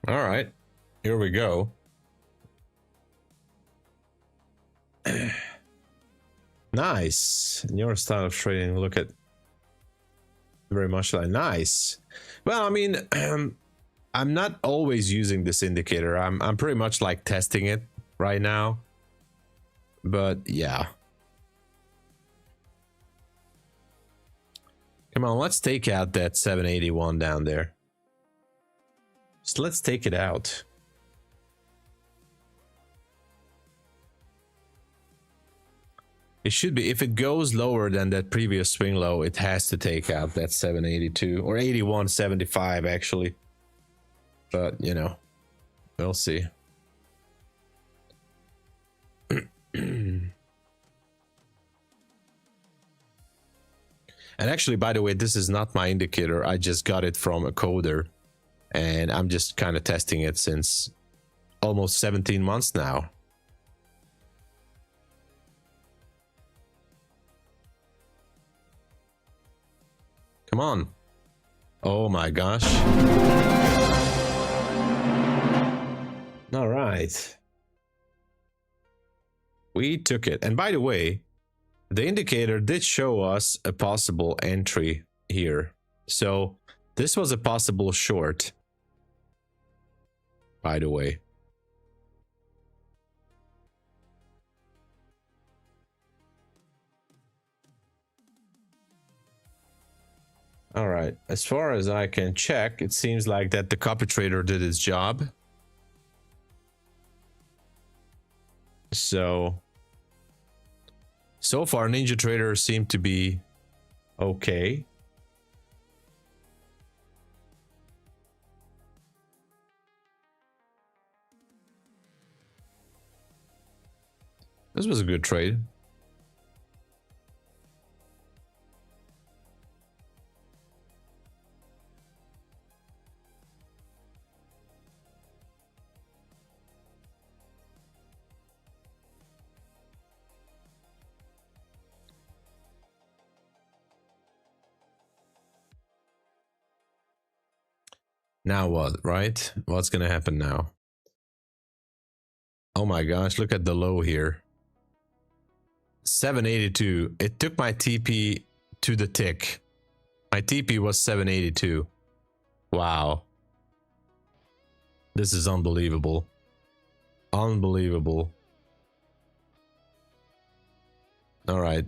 All right, here we go. Nice. In your style of trading, look at very much like nice. Well, I mean, I'm not always using this indicator. I'm pretty much like testing it right now. But yeah. Come on, let's take out that 781 down there. So let's take it out. It should be, if it goes lower than that previous swing low, it has to take out that 782 or 81.75 actually. But you know, we'll see. And actually, by the way, this is not my indicator. I just got it from a coder and I'm just kind of testing it since almost 17 months now. Come on. Oh my gosh. All right. We took it. And by the way, the indicator did show us a possible entry here. So this was a possible short, by the way. All right, as far as I can check, it seems like that the copy trader did his job. So far, Ninja Trader seemed to be okay. This was a good trade. Now what, right? What's gonna happen now? Oh my gosh, look at the low here. 782. It took my TP to the tick. My TP was 782. Wow. This is unbelievable. Unbelievable. All right.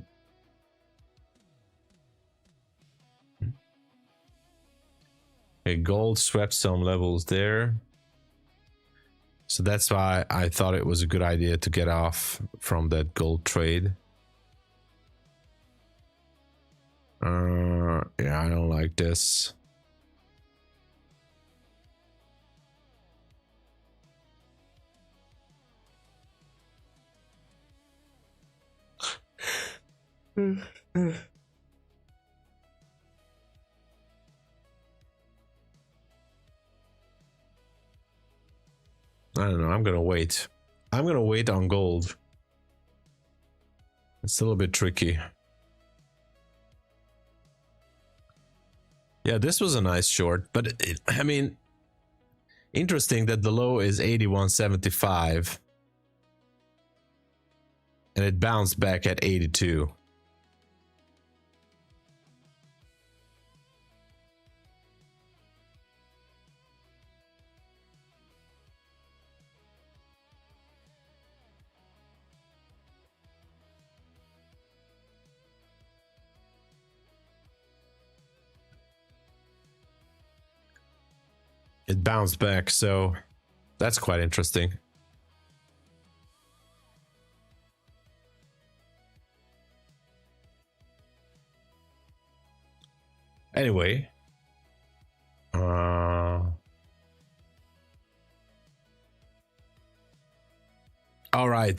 Okay, gold swept some levels there. So that's why I thought it was a good idea to get off from that gold trade. Yeah, I don't like this. I don't know. I'm gonna wait. I'm gonna wait on gold. It's a little bit tricky. Yeah, this was a nice short, but I mean, interesting that the low is 81.75 and it bounced back at 82. It bounced back, so that's quite interesting. Anyway, all right,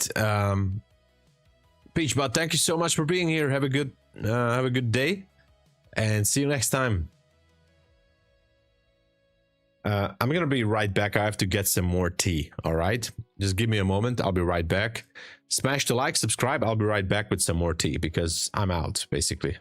Peachbot, thank you so much for being here. Have a good day, and see you next time. I'm gonna be right back. I have to get some more tea. All right, just give me a moment. I'll be right back. Smash the like, subscribe. I'll be right back with some more tea because I'm out basically.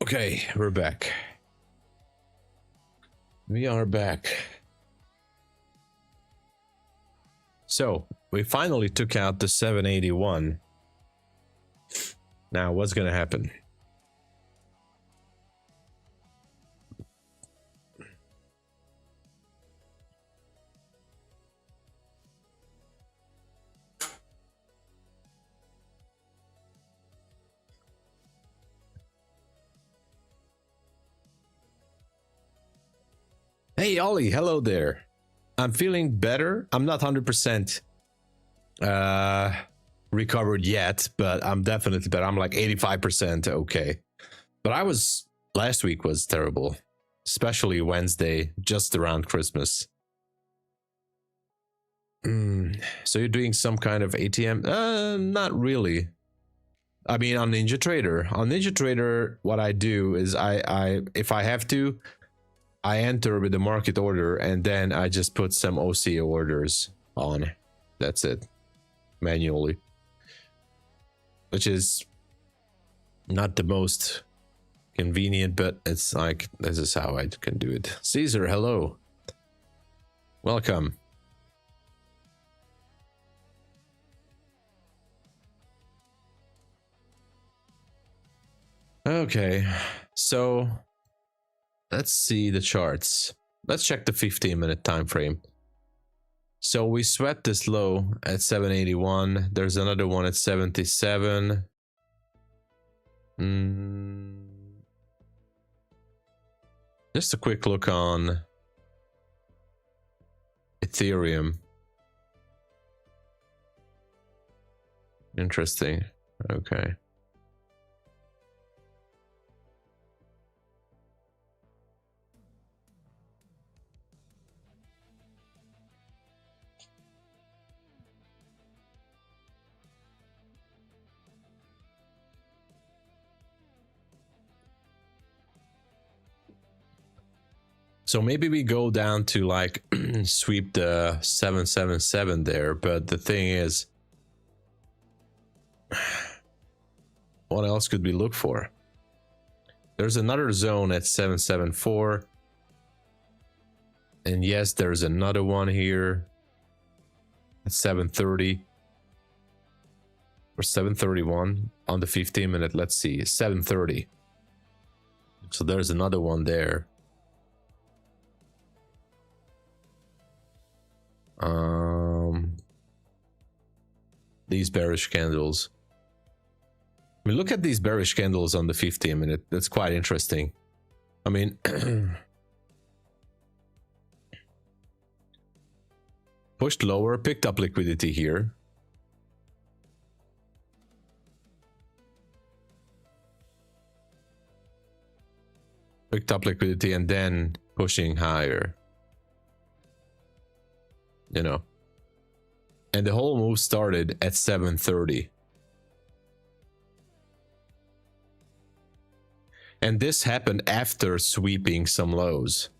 Okay, we're back. We are back. So we finally took out the 781. Now what's gonna happen? Hey Ollie, hello there. I'm feeling better. I'm not 100% recovered yet, but I'm definitely better. I'm like 85% okay. But I was, last week was terrible, especially Wednesday, just around Christmas. So you're doing some kind of ATM? Not really. I mean, on Ninja Trader. On Ninja Trader, what I do is I if I have to, I enter with the market order and then I just put some OC orders on. That's it. Manually. Which is not the most convenient, but it's like, this is how I can do it. Caesar, hello. Welcome. Okay, so let's see the charts. Let's check the 15-minute time frame. So we swept this low at 781. There's another one at 77. Just a quick look on Ethereum. Interesting. Okay. So maybe we go down to like sweep the 777 there, but the thing is, what else could we look for? There's another zone at 774. And yes, there's another one here at 730 or 731 on the 15-minute. Let's see, 730. So there's another one there. These bearish candles. I mean, look at these bearish candles on the 15-minute. That's quite interesting. I mean, pushed lower, picked up liquidity here. Picked up liquidity and then pushing higher. You know. And the whole move started at 730. And this happened after sweeping some lows.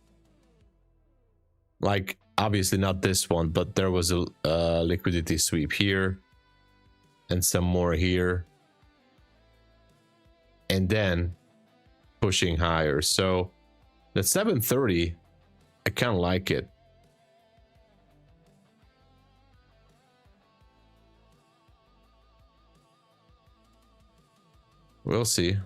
Like, obviously not this one, but there was a liquidity sweep here. And some more here. And then pushing higher. So the 730, I kind of like it. We'll see.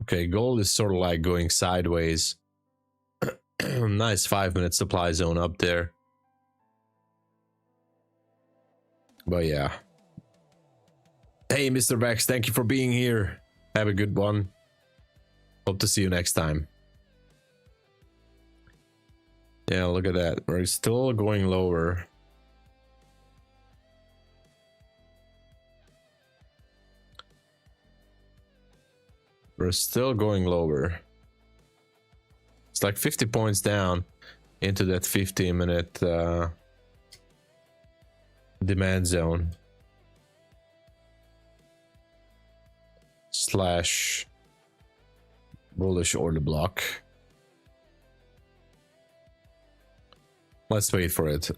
Okay, gold is sort of like going sideways. Nice 5-minute supply zone up there. But yeah. Hey, Mr. Vex, thank you for being here. Have a good one. Hope to see you next time. Yeah, look at that. We're still going lower. We're still going lower. It's like 50 points down into that 15-minute demand zone. Slash bullish order block. Let's wait for it.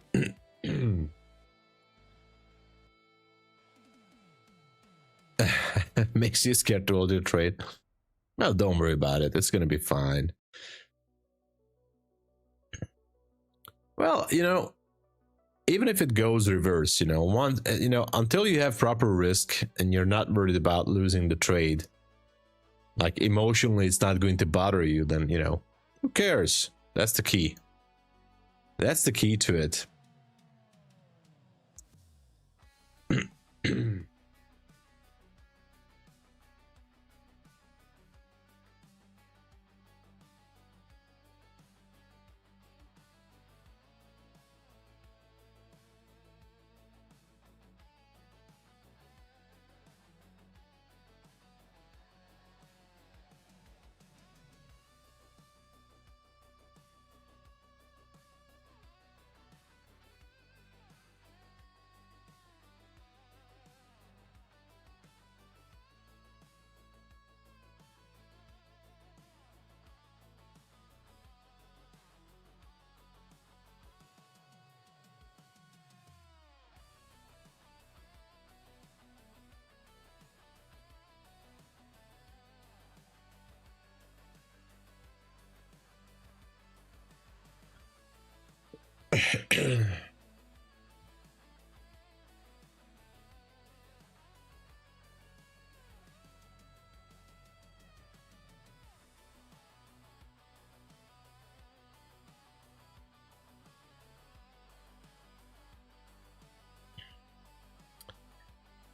Makes you scared to hold your trade. Well, don't worry about it. It's gonna be fine. Well, you know, even if it goes reverse, you know, until you have proper risk and you're not worried about losing the trade, like emotionally it's not going to bother you, then, you know, who cares? That's the key. That's the key to it.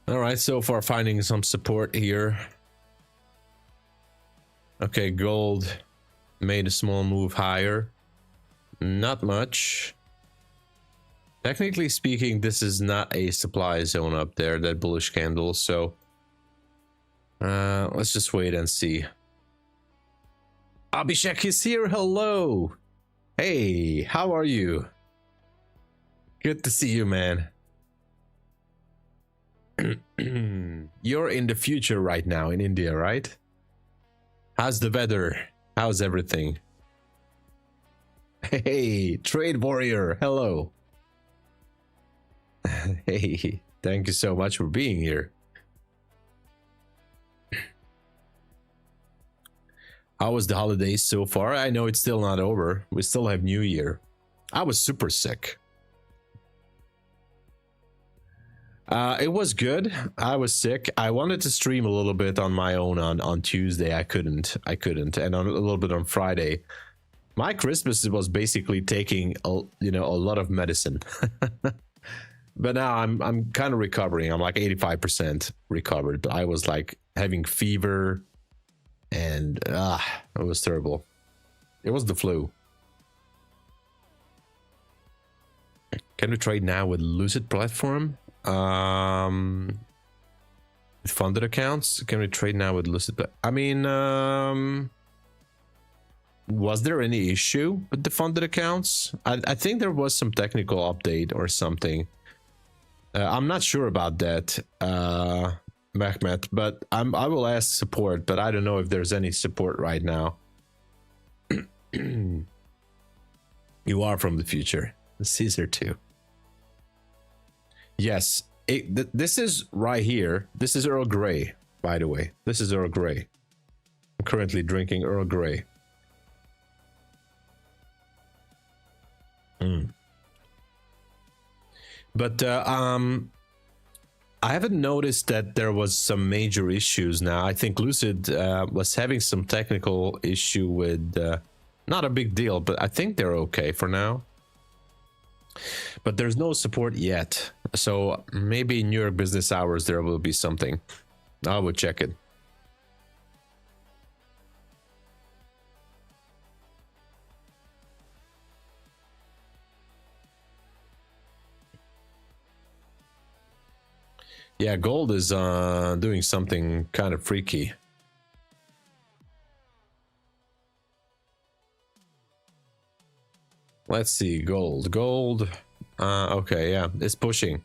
All right, so far finding some support here. Okay, gold made a small move higher. Not much. Technically speaking, this is not a supply zone up there, that bullish candle, so let's just wait and see. Abhishek is here. Hello. Hey, how are you? Good to see you, man. You're in the future right now in India, right? How's the weather? How's everything? Hey, trade warrior, hello. Hey, thank you so much for being here. How was the holidays so far? I know it's still not over. We still have New Year. I was super sick. It was good. I was sick. I wanted to stream a little bit on my own on Tuesday. I couldn't, and a little bit on Friday. My Christmas was basically taking a lot of medicine. But now I'm kind of recovering. I'm like 85% recovered, but I was like having fever and it was terrible. It was the flu. Can we trade now with Lucid platform? Funded accounts, can we trade now with Lucid? I mean, was there any issue with the funded accounts? I think there was some technical update or something. I'm not sure about that, Mehmet, but I will ask support, but I don't know if there's any support right now. You are from the future. Caesar too. Yes, this is right here. This is Earl Grey, by the way. This is Earl Grey. I'm currently drinking Earl Grey. But I haven't noticed that there was some major issues now. I think Lucid was having some technical issue with, not a big deal, but I think they're okay for now. But there's no support yet, so maybe in New York business hours there will be something. I will check it. Yeah, gold is doing something kind of freaky. Let's see, gold. Okay, yeah, it's pushing.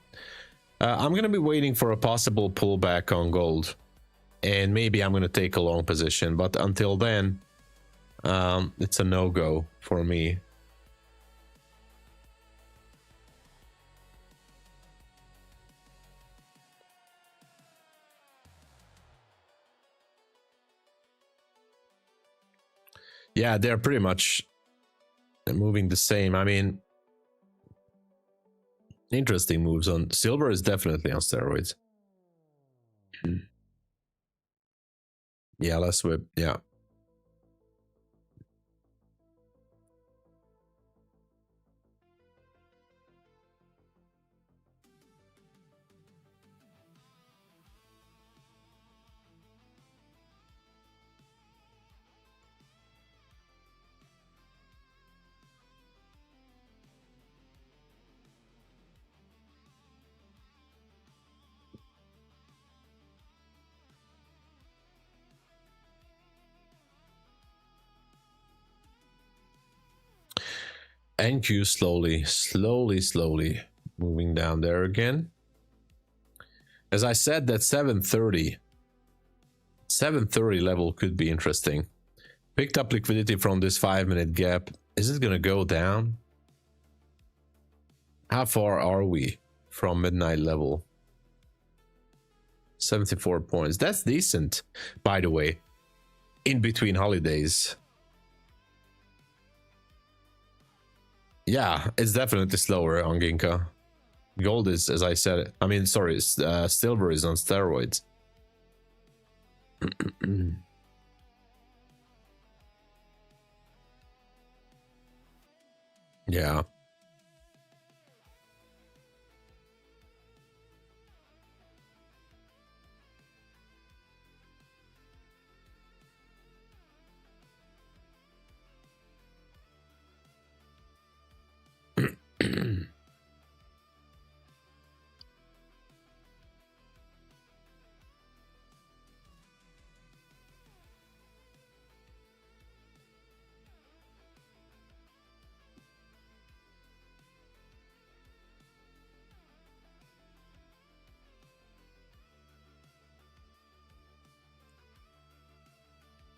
I'm gonna be waiting for a possible pullback on gold, and maybe I'm gonna take a long position, but until then, it's a no-go for me. Yeah, they're pretty much moving the same. I mean, interesting moves on silver is definitely on steroids. Yeah, let's whip. Yeah. NQ slowly moving down there again. As I said, that 730 level could be interesting. Picked up liquidity from this 5-minute gap. Is it gonna go down? How far are we from midnight level? 74 points. That's decent, by the way, in between holidays. Yeah, it's definitely slower on Ginka. Gold is, as I said, I mean, sorry, silver is on steroids. Yeah.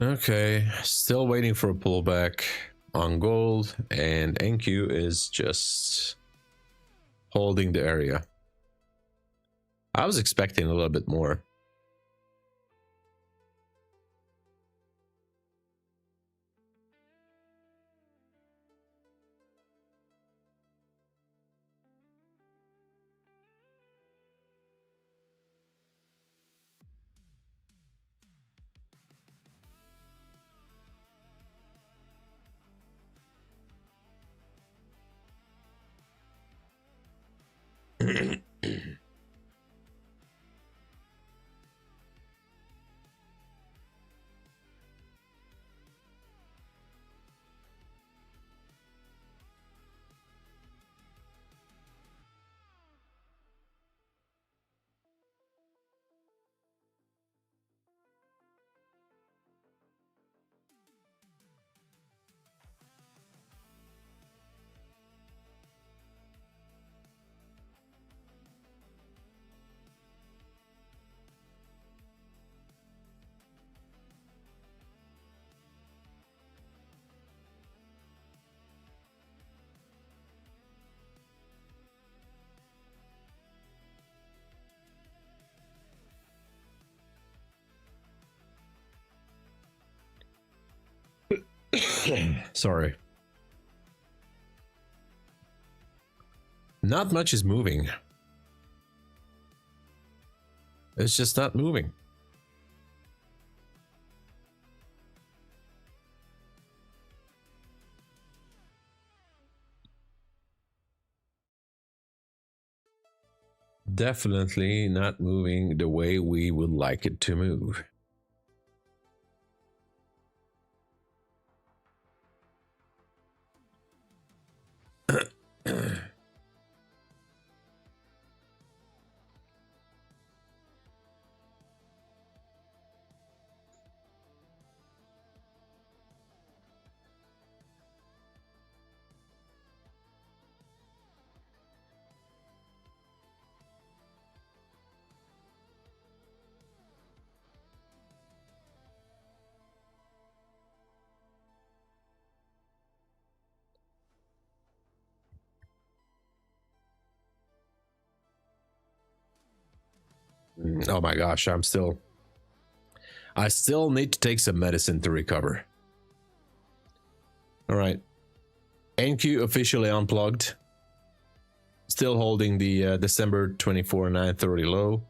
Okay, still waiting for a pullback on gold, and NQ is just holding the area. I was expecting a little bit more. Sorry. Not much is moving. It's just not moving. Definitely not moving the way we would like it to move. Oh my gosh, I still need to take some medicine to recover. All right. NQ officially unplugged. Still holding the December 24 930 low.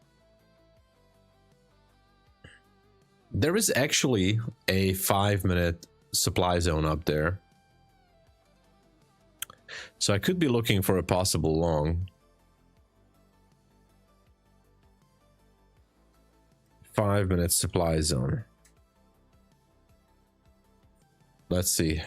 There is actually a 5-minute supply zone up there. So I could be looking for a possible long. 5-minute supply zone. Let's see.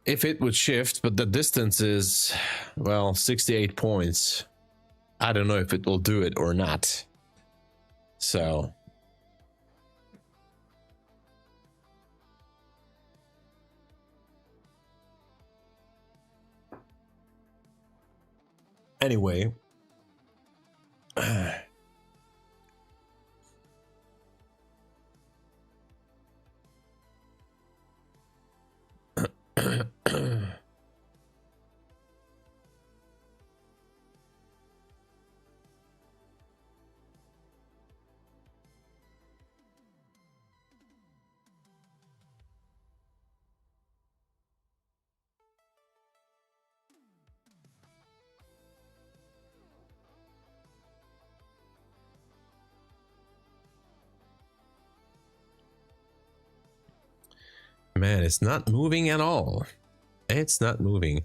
If it would shift, but the distance is, well, 68 points. I don't know if it will do it or not. So anyway, man, it's not moving at all. It's not moving.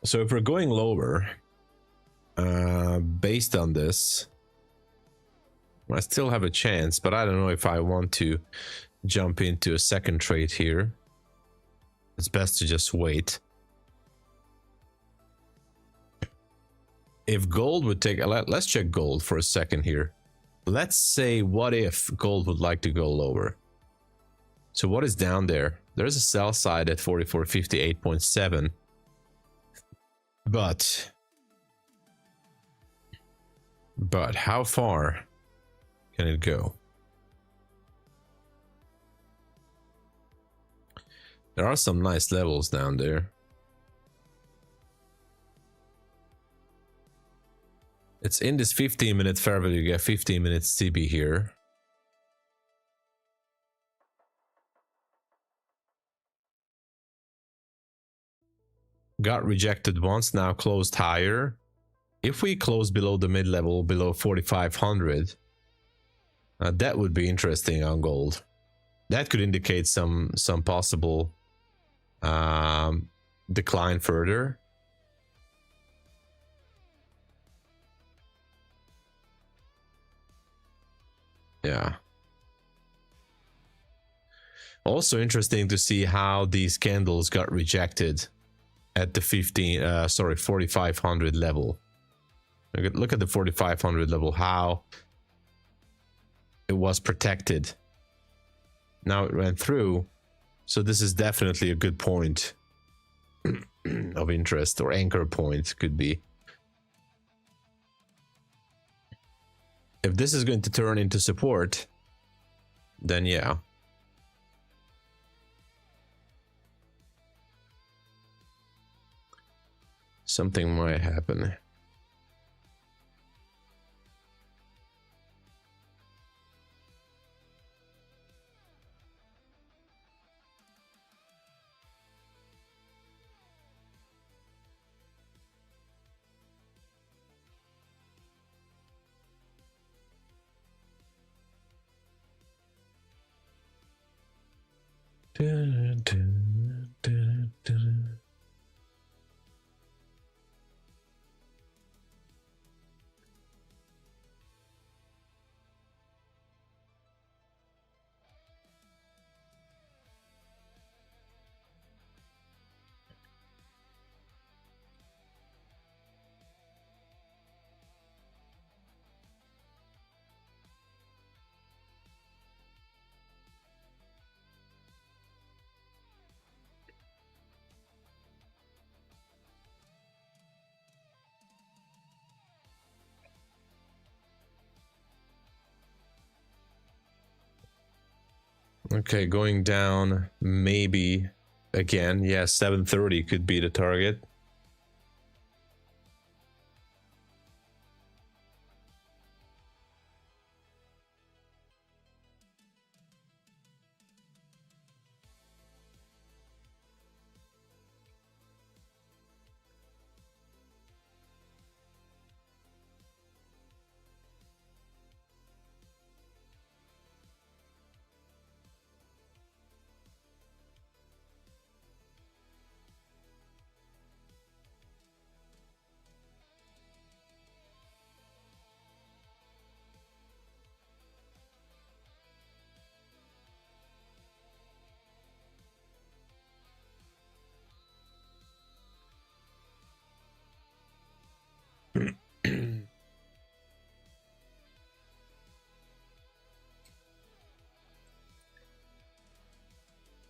So if we're going lower, based on this, I still have a chance, but I don't know if I want to jump into a second trade here. It's best to just wait. If gold would take, let's check gold for a second here. Let's say, what if gold would like to go lower? So what is down there? There's a sell side at 4458.7. But how far can it go? There are some nice levels down there. It's in this 15-minute fair value. You get 15 minutes CB here. Got rejected once, now closed higher. If we close below the mid-level, below 4,500, that would be interesting on gold. That could indicate some possible decline further. Yeah. Also interesting to see how these candles got rejected at the 4,500 level. Look at the 4,500 level, how it was protected. Now it ran through, so this is definitely a good point of interest, or anchor point could be. If this is going to turn into support, then yeah. Something might happen. Dun, dun, dun, dun. Okay, going down maybe again. Yeah, 730 could be the target.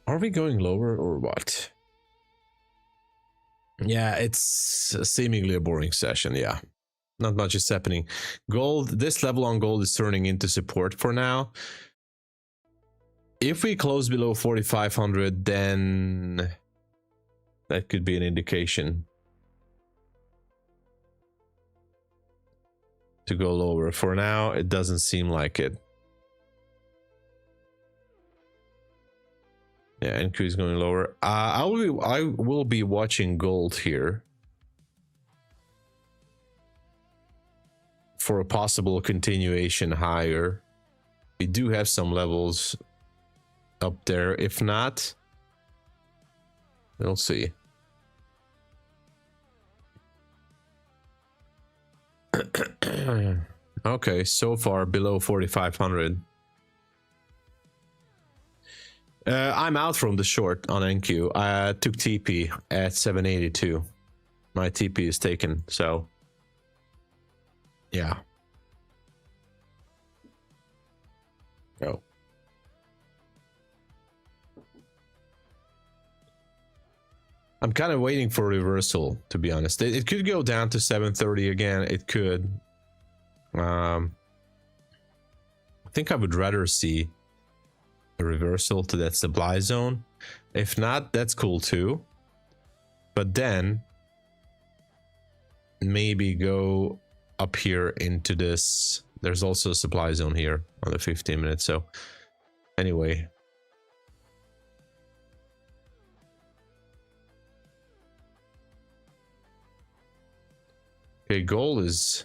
Are we going lower or what? Yeah, it's seemingly a boring session. Yeah, not much is happening. Gold, this level on gold is turning into support for now. If we close below 4,500, then that could be an indication to go lower. For now, it doesn't seem like it. Yeah, NQ is going lower. I will be watching gold here for a possible continuation higher. We do have some levels up there. If not, we'll see. Okay, so far below 4,500. I'm out from the short on NQ. I took TP at 782. My TP is taken, so yeah. Oh. I'm kind of waiting for a reversal, to be honest. It could go down to 730 again. It could. I think I would rather see a reversal to that supply zone. If not, that's cool too. But then maybe go up here into this. There's also a supply zone here on the 15 minutes. So anyway. Okay, gold is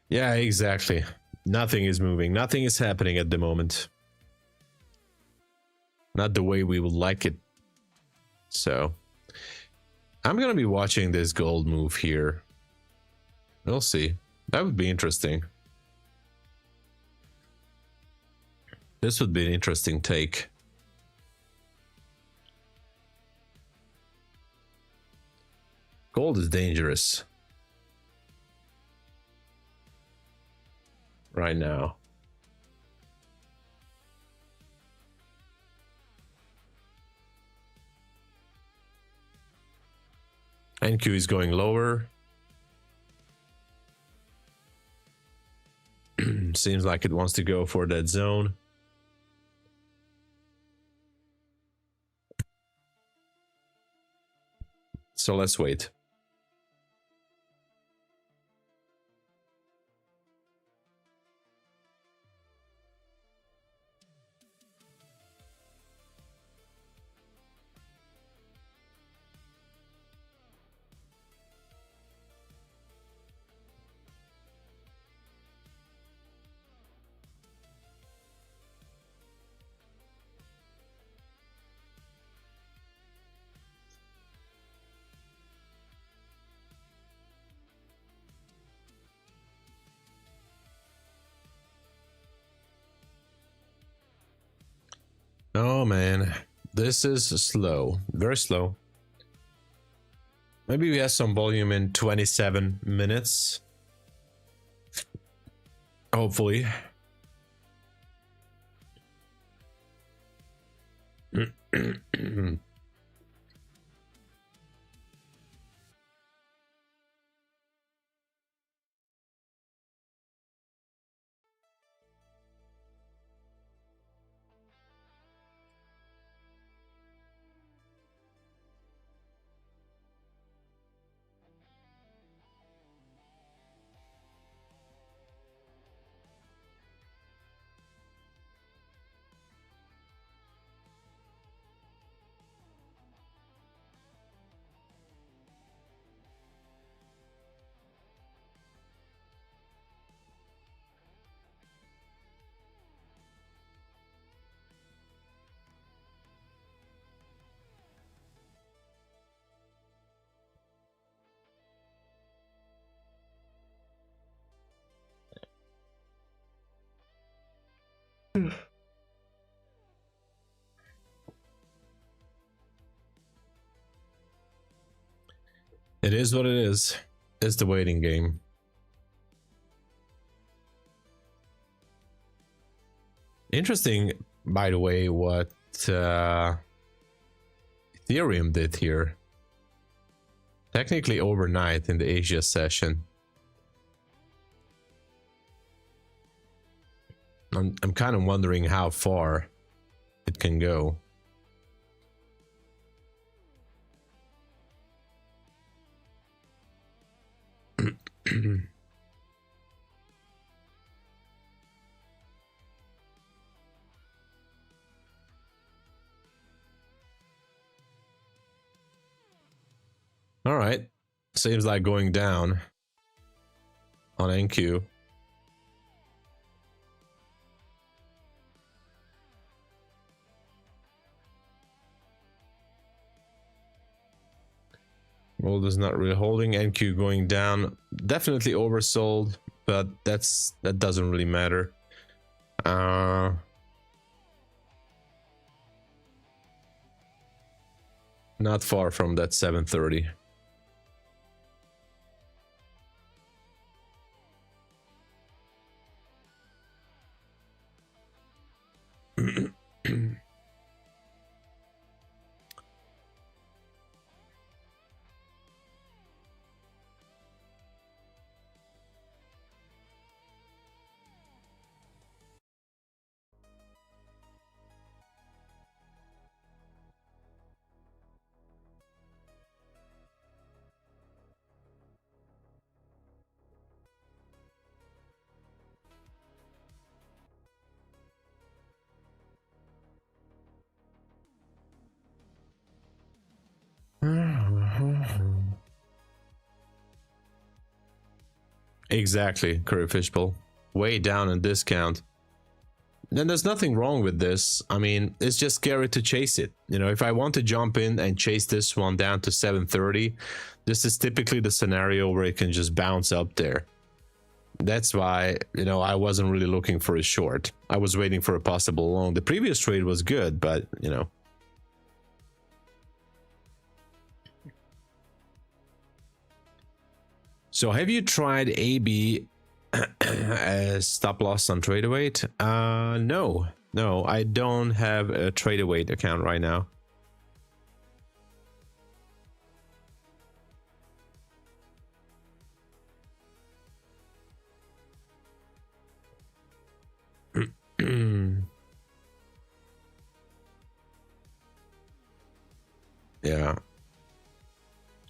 yeah, exactly. Nothing is moving. Nothing is happening at the moment. Not the way we would like it. So I'm gonna be watching this gold move here. We'll see. That would be interesting. This would be an interesting take. Gold is dangerous right now. NQ is going lower. Seems like it wants to go for that zone. So let's wait. Oh man, this is slow, very slow. Maybe we have some volume in 27 minutes. Hopefully. It is what it is. It's the waiting game. Interesting, by the way, what Ethereum did here. Technically overnight in the Asia session. I'm kind of wondering how far it can go. All right, seems like going down on NQ. Gold is not really holding. NQ going down, definitely oversold, but that doesn't really matter. Not far from that 730. Exactly, Curry Fishbowl. Way down in discount. Then there's nothing wrong with this. I mean, it's just scary to chase it. You know, if I want to jump in and chase this one down to 730, this is typically the scenario where it can just bounce up there. That's why, you know, I wasn't really looking for a short. I was waiting for a possible long. The previous trade was good, but, you know. So have you tried AB as stop loss on TradeAway? No, I don't have a TradeAway account right now. Yeah.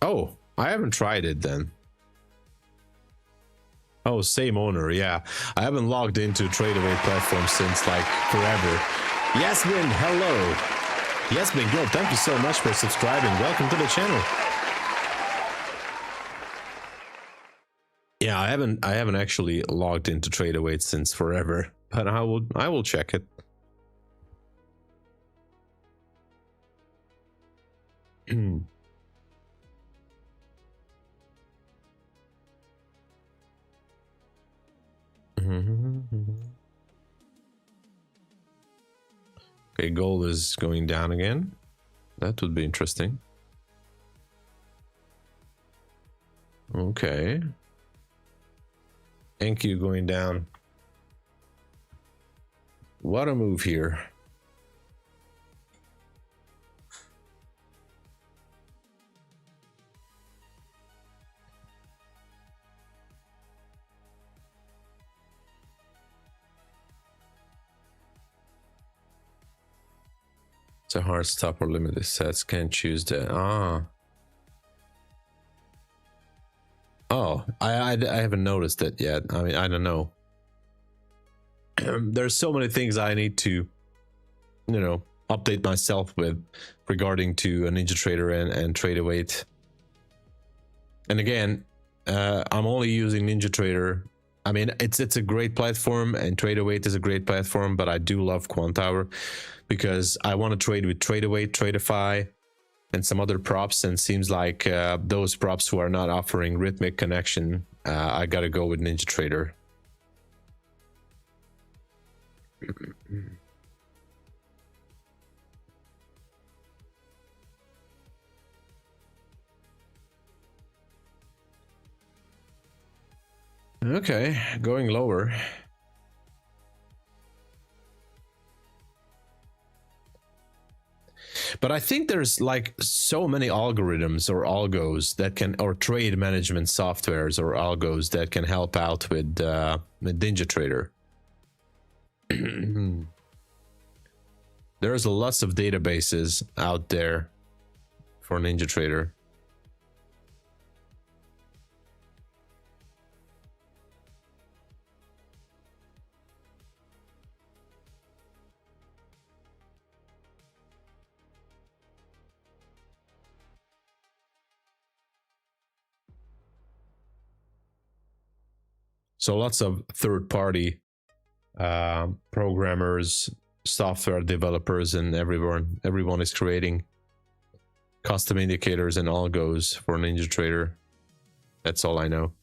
Oh, I haven't tried it then. Oh, same owner, yeah. I haven't logged into TradeAway platform since like forever. Yasmin, hello. Yasmin, yo, thank you so much for subscribing. Welcome to the channel. Yeah, I haven't actually logged into TradeAway since forever, but I will check it. Okay, gold is going down again. That would be interesting. Okay. NQ going down. What a move here. It's a hard stop or limit. It says can't choose that. Oh, I haven't noticed it yet. I mean, I don't know. There's so many things I need to, you know, update myself with regarding to a NinjaTrader and TradeAway. And again, I'm only using NinjaTrader. I mean, it's a great platform, and TradeAway is a great platform, but I do love QuantHour because I want to trade with TradeAway, TRADEIFY, and some other props, and seems like those props who are not offering rhythmic connection, I gotta go with NinjaTrader. Okay, going lower. But I think there's like so many algorithms or algos that can, or trade management softwares or algos that can help out with NinjaTrader. There's lots of databases out there for NinjaTrader. So lots of third-party programmers, software developers, and everyone is creating custom indicators and algos for NinjaTrader. That's all I know.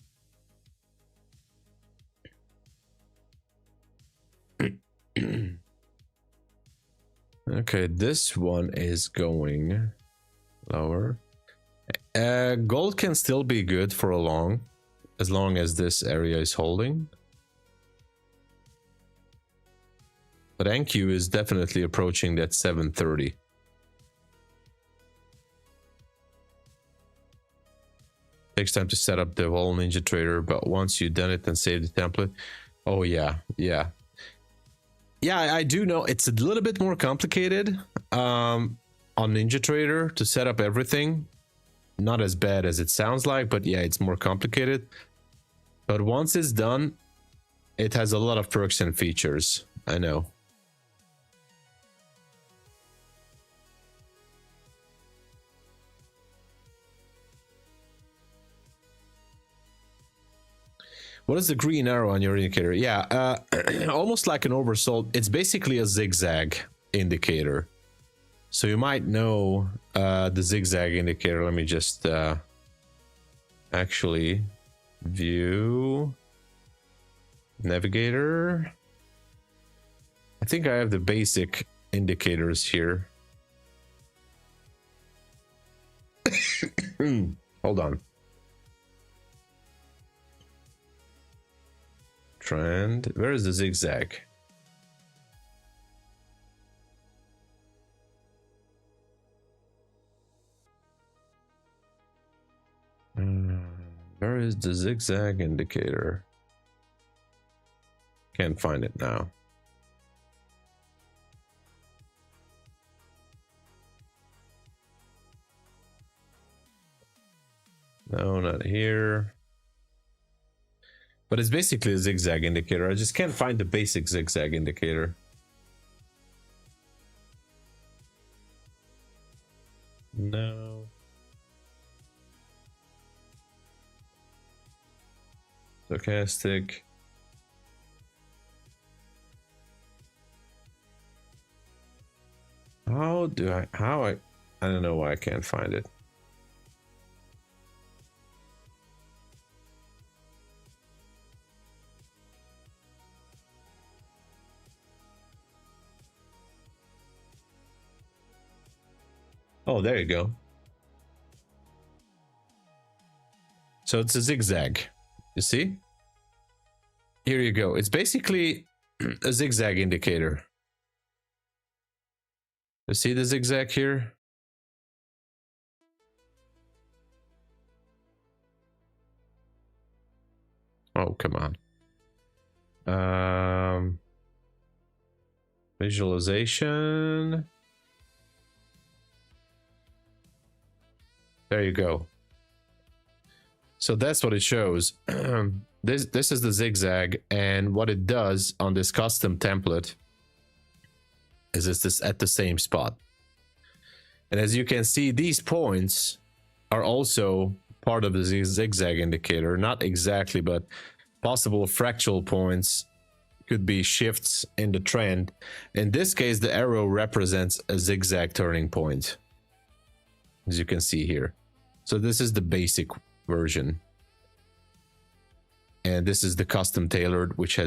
Okay, this one is going lower. Gold can still be good for as long as this area is holding. But NQ is definitely approaching that 730. Takes time to set up the whole NinjaTrader, but once you've done it and saved the template, oh yeah, I do know it's a little bit more complicated on NinjaTrader to set up everything. Not as bad as it sounds like, but yeah, it's more complicated. But once it's done, it has a lot of perks and features. I know. What is the green arrow on your indicator? Yeah, almost like an oversold. It's basically a zigzag indicator. So you might know the zigzag indicator. Let me just actually view navigator. I think I have the basic indicators here. Hold on. Trend. Where is the zigzag? Where is the zigzag indicator? Can't find it now. No, not here. But it's basically a zigzag indicator. I just can't find the basic zigzag indicator. No. Stochastic. I don't know why I can't find it. Oh, there you go. So it's a zigzag. You see? Here you go. It's basically a zigzag indicator. You see the zigzag here? Oh, come on. Visualization. There you go. So that's what it shows. This is the zigzag, and what it does on this custom template is it's this at the same spot. And as you can see, these points are also part of the zigzag indicator. Not exactly, but possible fractal points could be shifts in the trend. In this case, the arrow represents a zigzag turning point, as you can see here. So this is the basic version, and this is the custom tailored, which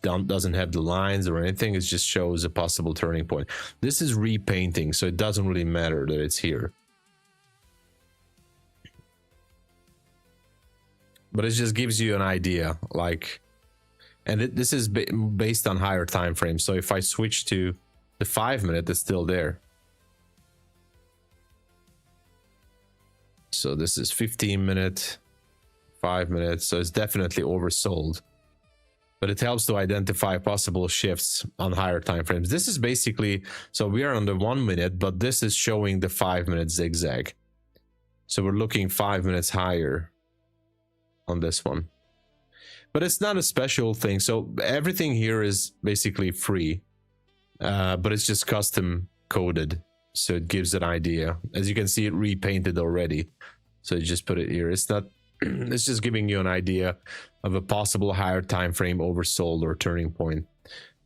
doesn't have the lines or anything. It just shows a possible turning point. This is repainting, so it doesn't really matter that it's here, but it just gives you an idea, like, and this is based on higher time frames. So if I switch to the 5 minute, it's still there. So this is 15 minute, 5 minutes. So it's definitely oversold, but it helps to identify possible shifts on higher time frames. This is basically, so we are on the 1 minute, but this is showing the 5 minute zigzag. So we're looking 5 minutes higher on this one, but it's not a special thing. So everything here is basically free, but it's just custom coded. So it gives an idea. As you can see, it repainted already. So you just put it here. It's not, it's just giving you an idea of a possible higher time frame oversold or turning point.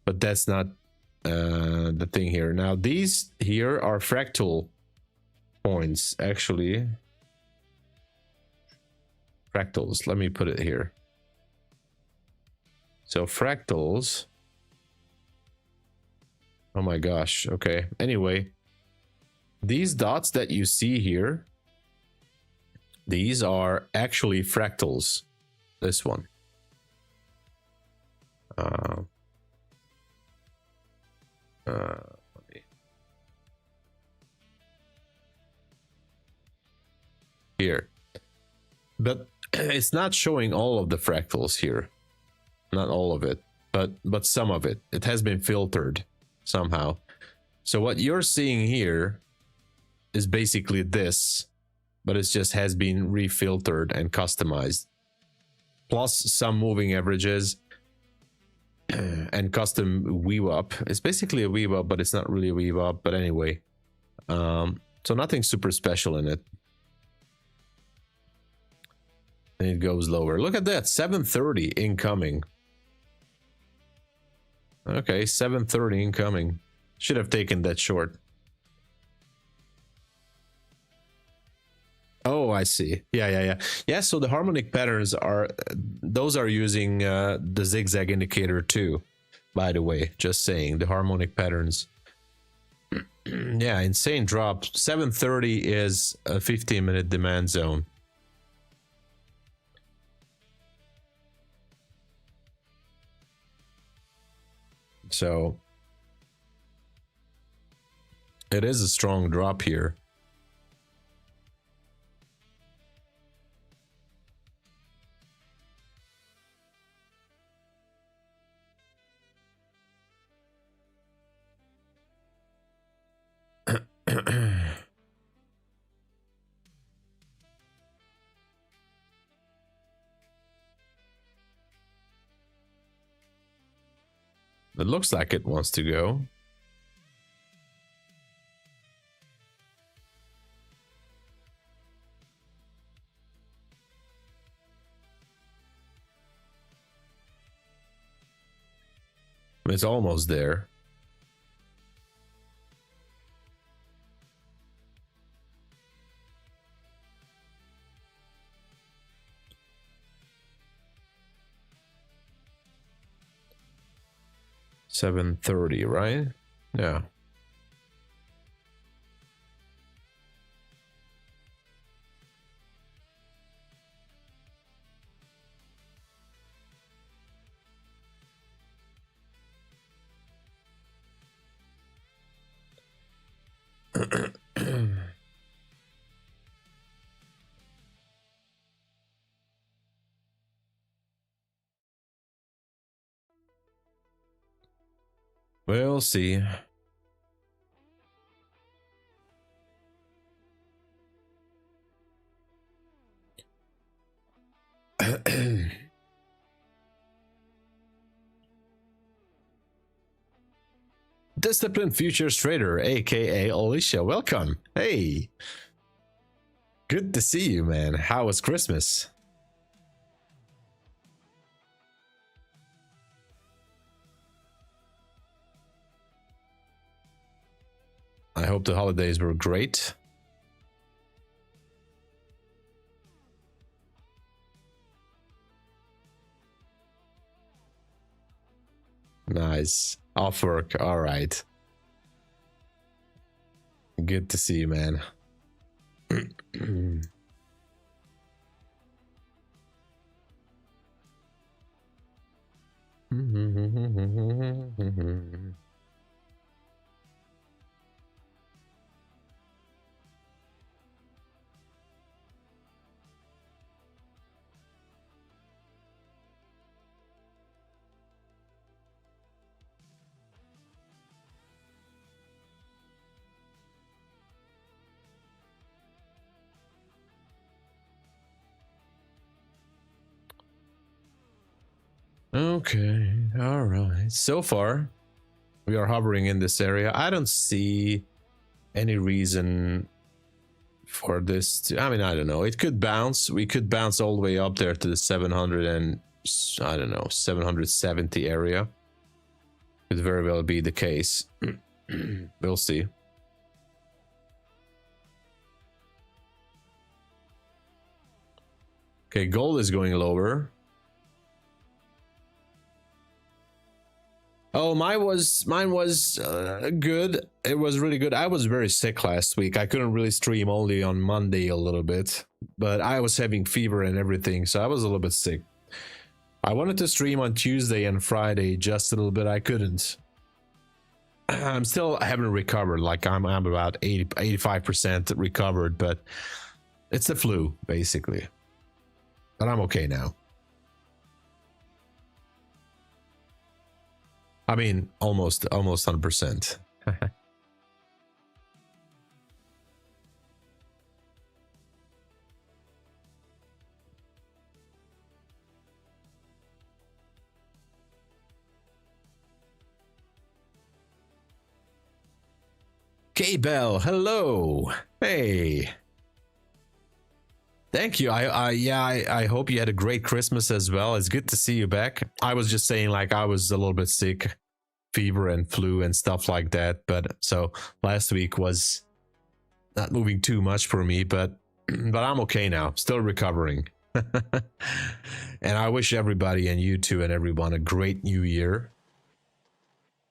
But that's not the thing here. Now these here are fractal points, actually. Fractals, let me put it here. So fractals. Oh my gosh, okay. Anyway, these dots that you see here, these are actually fractals. This one. Here. But it's not showing all of the fractals here. Not all of it, but some of it. It has been filtered somehow. So what you're seeing here is basically this, but it just has been refiltered and customized, plus some moving averages and custom weave up. It's basically a weave up, but it's not really a weave up. But anyway, so nothing super special in it. And it goes lower. Look at that, 730 incoming. Okay, 730 incoming. Should have taken that short. Oh, I see. Yeah, so the harmonic patterns are, those are using the zigzag indicator too, by the way. Just saying, the harmonic patterns. Yeah, insane drop. 730 is a 15-minute demand zone. So it is a strong drop here. It looks like it wants to go. It's almost there. $730, right? Yeah. We'll see. Disciplined Futures Trader, aka Alicia, welcome. Hey, good to see you, man. How was Christmas? I hope the holidays were great. Nice. Off work. All right. Good to see you, man. Okay, all right. So far, we are hovering in this area. I don't see any reason for this to, I mean, I don't know. It could bounce. We could bounce all the way up there to the 700 and, I don't know, 770 area. Could very well be the case. We'll see. Okay, gold is going lower. Oh, mine was good. It was really good. I was very sick last week. I couldn't really stream, only on Monday a little bit, but I was having fever and everything, so I was a little bit sick. I wanted to stream on Tuesday and Friday just a little bit. I couldn't. I haven't recovered. Like I'm about 85% recovered, but it's the flu basically. But I'm okay now. I mean, almost 100%. K-Bell, hello. Hey. Thank you. I hope you had a great Christmas as well. It's good to see you back. I was just saying, like, I was a little bit sick, fever and flu and stuff like that. But so last week was not moving too much for me, but I'm okay now. Still recovering. And I wish everybody, and you too and everyone, a great new year.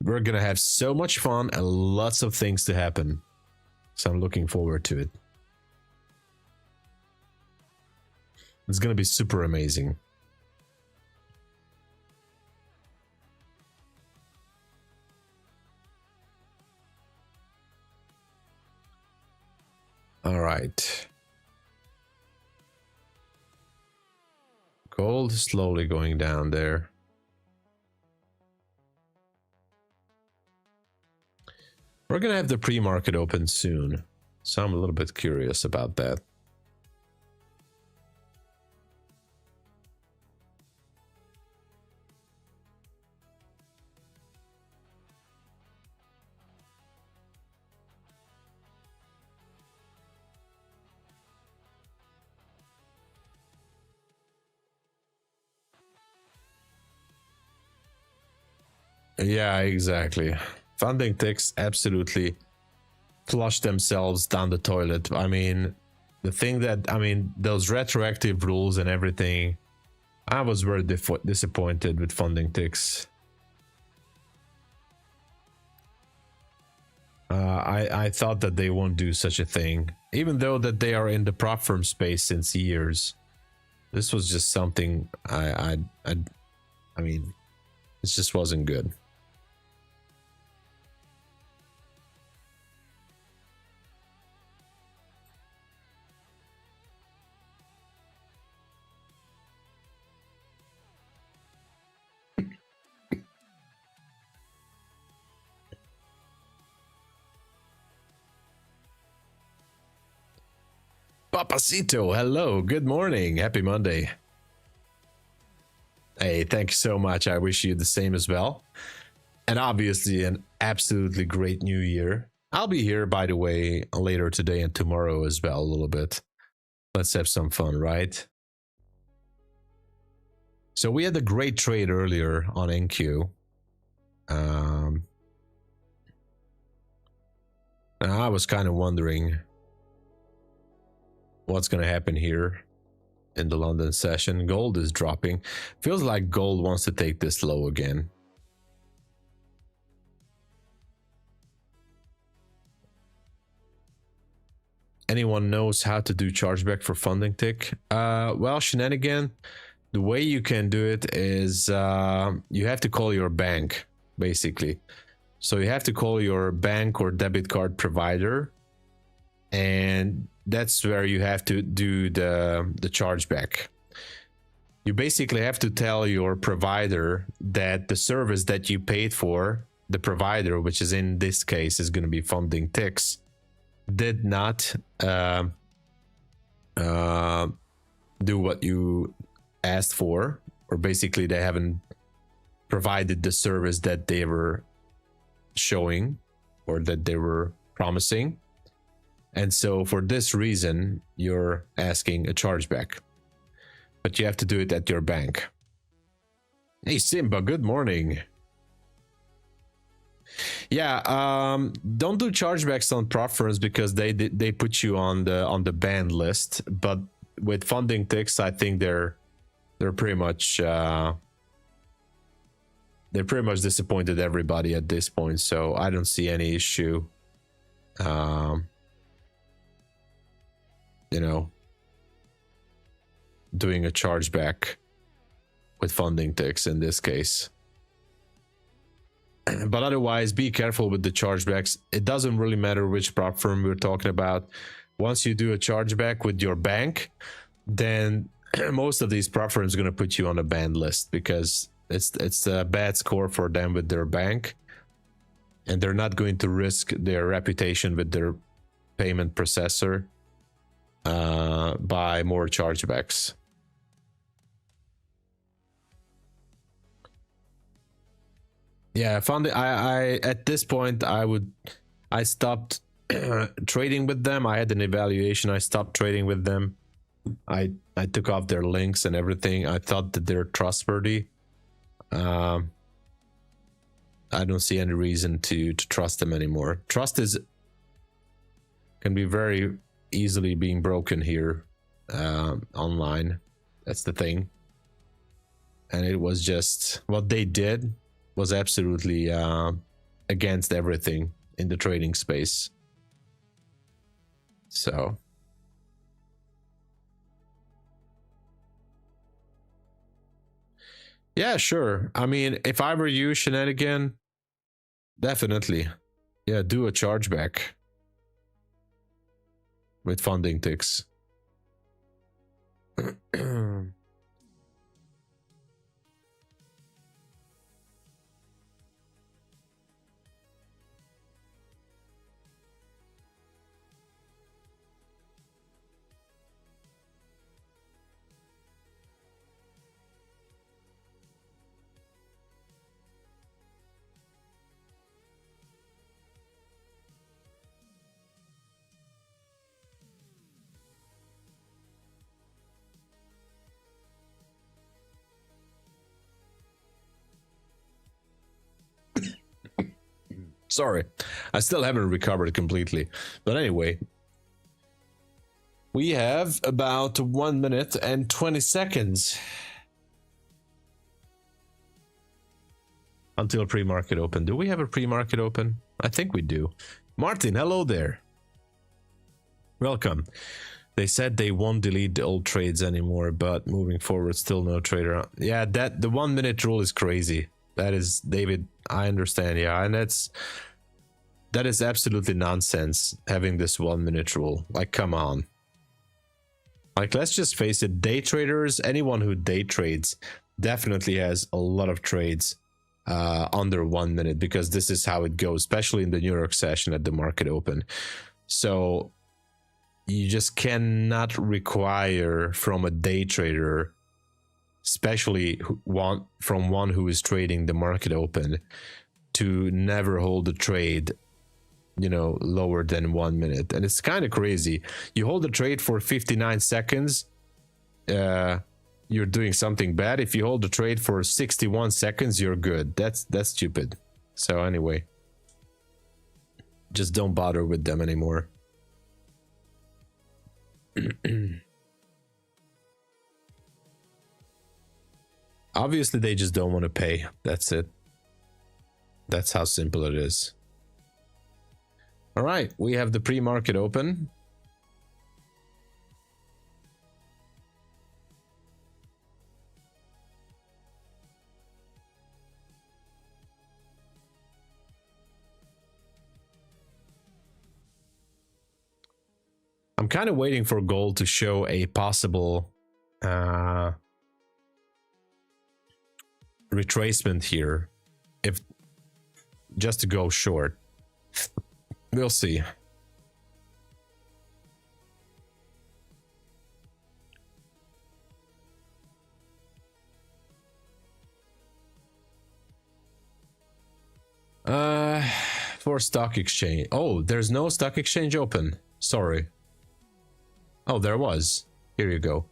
We're gonna have so much fun and lots of things to happen. So I'm looking forward to it. It's gonna be super amazing. All right. Gold is slowly going down there. We're gonna have the pre-market open soon, so I'm a little bit curious about that. Yeah, exactly. Funding ticks absolutely flush themselves down the toilet. I mean, the thing that, I mean, those retroactive rules and everything, I was very disappointed with funding ticks. I thought that they won't do such a thing, even though that they are in the prop firm space since years. This was just something I mean, it just wasn't good. Papacito, hello, good morning, happy Monday. Hey, thank you so much. I wish you the same as well. And obviously an absolutely great new year. I'll be here, by the way, later today and tomorrow as well, a little bit. Let's have some fun, right? So we had a great trade earlier on NQ. I was kind of wondering what's going to happen here in the London session. Gold is dropping. Feels like gold wants to take this low again. Anyone knows how to do chargeback for funding tick? Well, shenanigan, the way you can do it is you have to call your bank, basically. So you have to call your bank or debit card provider, and that's where you have to do the chargeback. You basically have to tell your provider that the service that you paid for, the provider, which is in this case is going to be funding ticks, did not do what you asked for, or basically they haven't provided the service that they were showing or that they were promising. And so for this reason, you're asking a chargeback, but you have to do it at your bank. Hey Simba, good morning. Yeah, don't do chargebacks on prop firms because they put you on the banned list. But with funding ticks, I think they're pretty much disappointed everybody at this point. So I don't see any issue. You know, doing a chargeback with funding ticks in this case. But otherwise, be careful with the chargebacks. It doesn't really matter which prop firm we're talking about. Once you do a chargeback with your bank, then most of these prop firms are going to put you on a banned list because it's a bad score for them with their bank, and they're not going to risk their reputation with their payment processor by more chargebacks. Yeah, I at this point I stopped trading with them. I had an evaluation. I stopped trading with them. I took off their links and everything. I thought that they're trustworthy. I don't see any reason to trust them anymore. Trust can be very easily being broken here online. That's the thing. And it was just what they did was absolutely against everything in the trading space. So yeah, sure. I mean, if I were you, shenanigan, definitely, yeah, do a chargeback with funding ticks. Sorry, I still haven't recovered completely. But anyway, we have about 1 minute and 20 seconds until pre-market open. Do we have a pre-market open? I think we do. Martin, hello there. Welcome. They said they won't delete the old trades anymore, but moving forward, still no trader. Yeah, the 1 minute rule is crazy. That is, David, I understand. Yeah, and that is absolutely nonsense, having this 1 minute rule. Like, come on. Like, let's just face it, day traders, anyone who day trades definitely has a lot of trades under 1 minute, because this is how it goes, especially in the New York session at the market open. So you just cannot require from a day trader, especially from one who is trading the market open, to never hold a trade, you know, lower than 1 minute. And it's kind of crazy. You hold a trade for 59 seconds, you're doing something bad. If you hold the trade for 61 seconds, you're good. That's stupid. So anyway, just don't bother with them anymore. Obviously, they just don't want to pay. That's it. That's how simple it is. All right, we have the pre-market open. I'm kind of waiting for gold to show a possible retracement here, if just to go short. We'll see. For stock exchange. Oh, there's no stock exchange open. Sorry. Oh, there was. Here you go.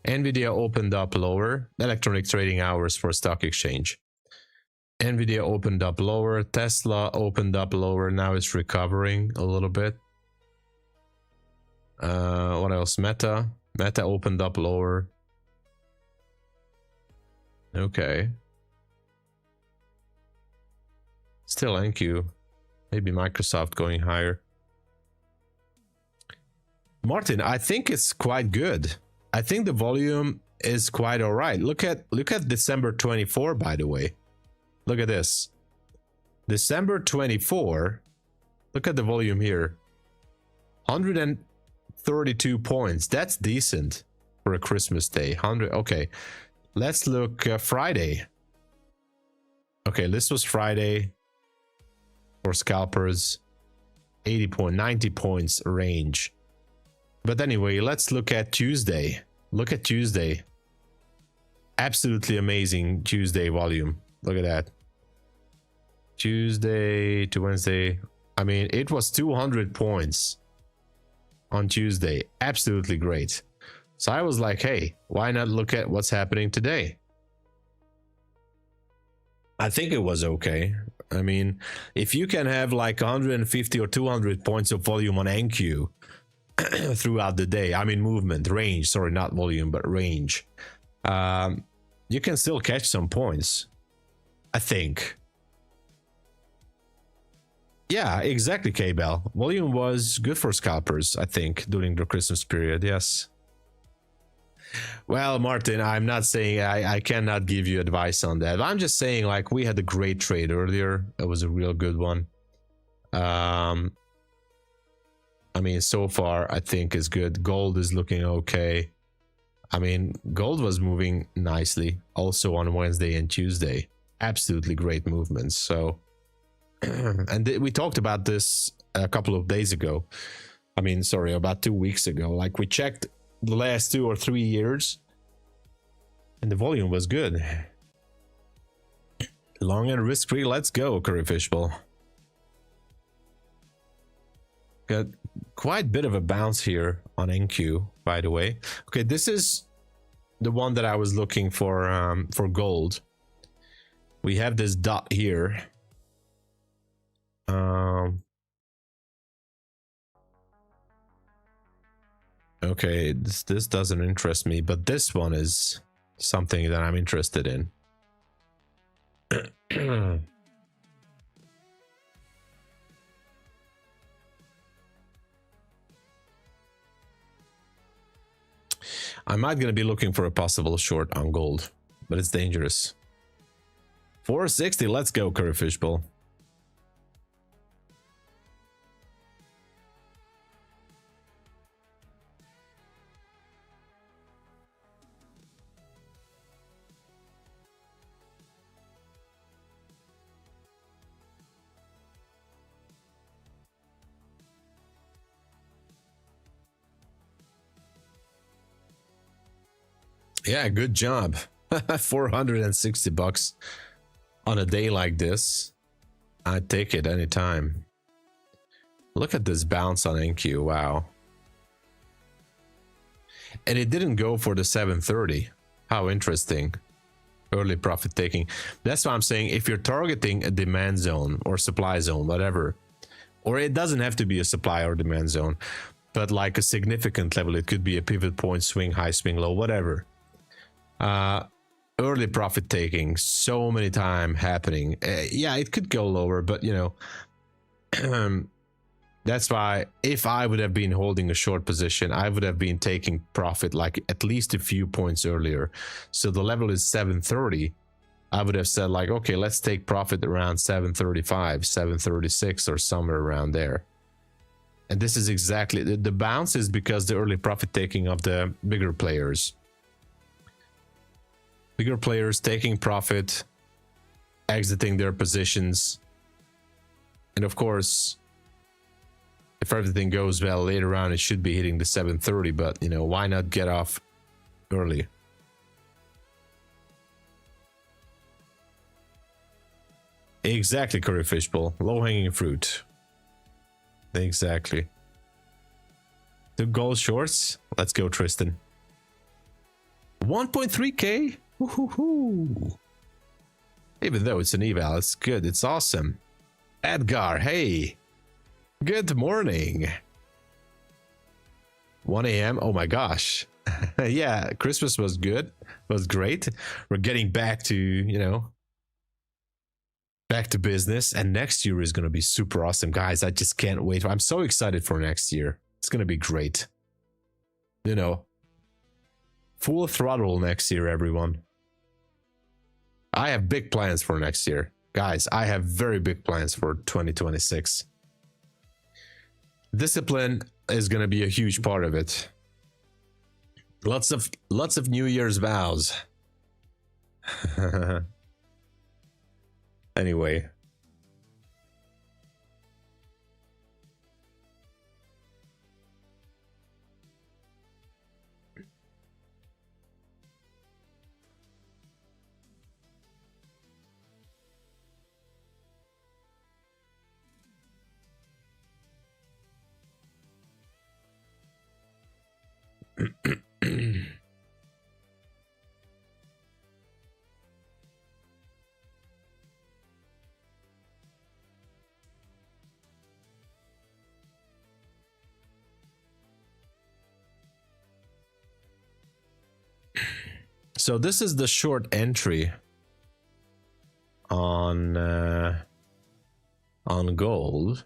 Nvidia opened up lower. Electronic trading hours for stock exchange. Nvidia opened up lower. Tesla opened up lower. Now it's recovering a little bit. What else? Meta opened up lower. Okay. Still NQ. Maybe Microsoft going higher. Martin, I think it's quite good. I think the volume is quite all right. Look at December 24, by the way. Look at this. December 24. Look at the volume here. 132 points. That's decent for a Christmas day. 100. Okay. Let's look Friday. Okay, this was Friday for scalpers. 90 points range. But anyway, let's look at Tuesday. Look at Tuesday. Absolutely amazing Tuesday volume. Look at that. Tuesday to Wednesday. I mean, it was 200 points on Tuesday. Absolutely great. So I was like, hey, why not look at what's happening today? I think it was okay. I mean, if you can have like 150 or 200 points of volume on NQ throughout the day, I mean movement, range, sorry, not volume, but range, you can still catch some points, I think. Yeah, exactly, K-Bell. Volume was good for scalpers, I think, during the Christmas period, yes. Well, Martin, I'm not saying I cannot give you advice on that. I'm just saying, like, we had a great trade earlier. It was a real good one. I mean, so far, I think is good. Gold is looking okay. I mean, gold was moving nicely also on Wednesday and Tuesday. Absolutely great movements. So, and we talked about this a couple of days ago. I mean, sorry, about 2 weeks ago. Like, we checked the last 2 or 3 years and the volume was good. Long and risk-free. Let's go, Curry Fishbowl. Got quite a bit of a bounce here on NQ, by the way. Okay, this is the one that I was looking for gold. We have this dot here. Okay, this doesn't interest me, but this one is something that I'm interested in. I might gonna be looking for a possible short on gold, but it's dangerous. 460, let's go, Curry Fishbowl. Yeah, good job. 460 bucks on a day like this. I'd take it anytime. Look at this bounce on NQ. Wow. And it didn't go for the 730. How interesting. Early profit taking. That's why I'm saying if you're targeting a demand zone or supply zone, whatever, or it doesn't have to be a supply or demand zone, but like a significant level, it could be a pivot point, swing high, swing low, whatever. Early profit taking, so many time happening. Yeah, it could go lower, but you know, that's why if I would have been holding a short position, I would have been taking profit like at least a few points earlier. So the level is 730. I would have said like, okay, let's take profit around 735, 736 or somewhere around there. And this is exactly the bounce is because the early profit taking of the bigger players. Bigger players taking profit, exiting their positions. And of course, if everything goes well later on, it should be hitting the 730, but you know, why not get off early? Exactly, Curry Fishbowl. Low-hanging fruit. Exactly. The gold shorts. Let's go, Tristan. 1.3k. Woohoo! Even though it's an eval, it's good. It's awesome. Edgar, hey. Good morning. 1 a.m. Oh my gosh. Yeah, Christmas was good. Was great. We're getting back to, you know, back to business. And next year is going to be super awesome. Guys, I just can't wait. I'm so excited for next year. It's going to be great. You know, full throttle next year, everyone. I have big plans for next year. Guys, I have very big plans for 2026. Discipline is going to be a huge part of it. Lots of New Year's vows. Anyway. So this is the short entry on gold.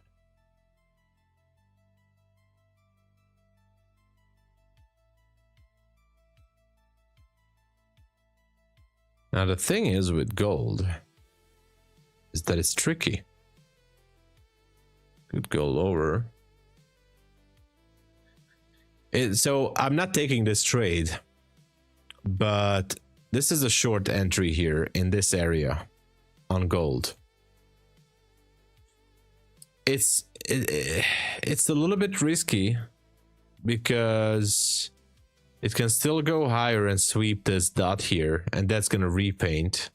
Now the thing is with gold is that it's tricky. Could go lower. So I'm not taking this trade, but this is a short entry here in this area on gold. It's a little bit risky because it can still go higher and sweep this dot here, and that's gonna repaint.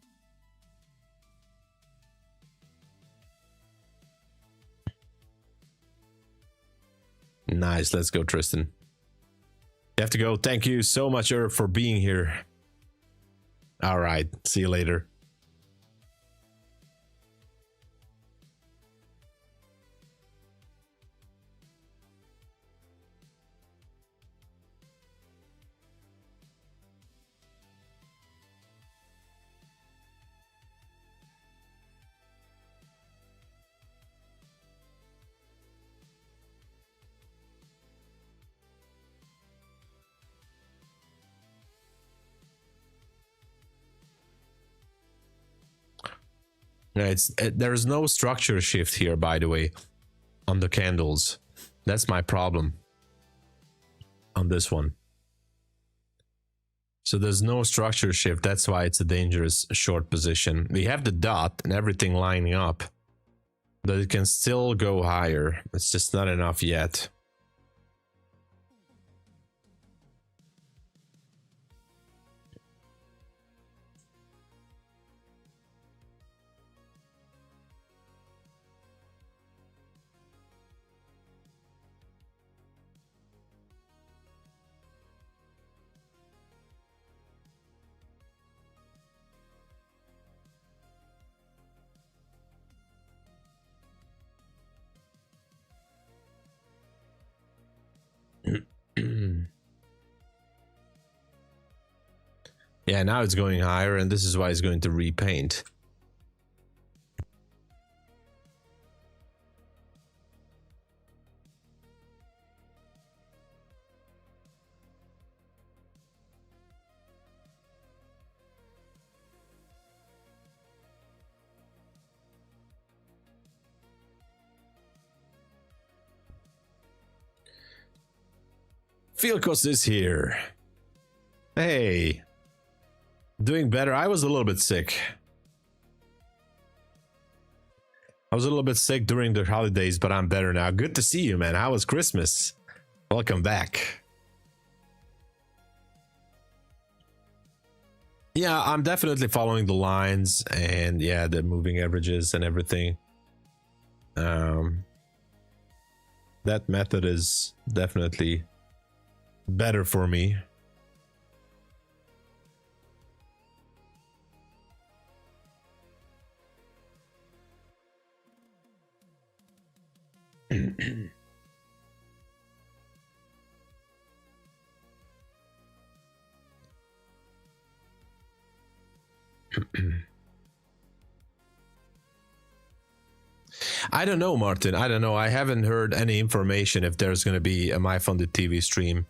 Nice, let's go, Tristan. You have to go. Thank you so much, Herb, for being here. All right, see you later. There's no structure shift here, by the way, on the candles. That's my problem on this one. So there's no structure shift. That's why it's a dangerous short position. We have the dot and everything lining up, but it can still go higher. It's just not enough yet. Yeah, now it's going higher, and this is why it's going to repaint. Philcos is here. Hey. Doing better. I was a little bit sick. I was a little bit sick during the holidays, but I'm better now. Good to see you, man. How was Christmas? Welcome back. Yeah, I'm definitely following the lines and yeah, the moving averages and everything. That method is definitely better for me. I don't know, Martin. I don't know. I haven't heard any information if there's going to be a MyFundedTV stream.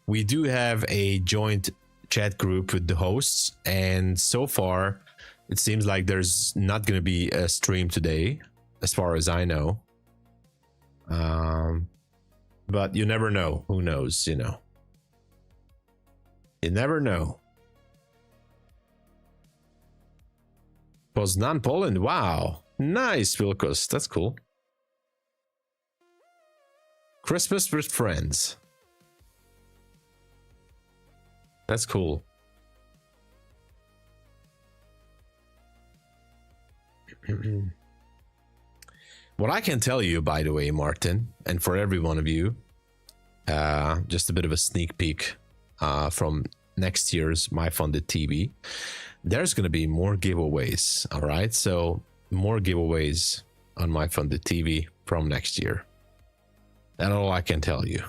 We do have a joint chat group with the hosts, and so far it seems like there's not going to be a stream today, as far as I know. But you never know. Who knows, you know? You never know. Poznan, Poland. Wow. Nice, Vilkos. That's cool. Christmas with friends. That's cool. What I can tell you, by the way, Martin, and for every one of you, just a bit of a sneak peek from next year's MyFundedTV. There's going to be more giveaways, all right? So more giveaways on MyFundedTV from next year. That's all I can tell you.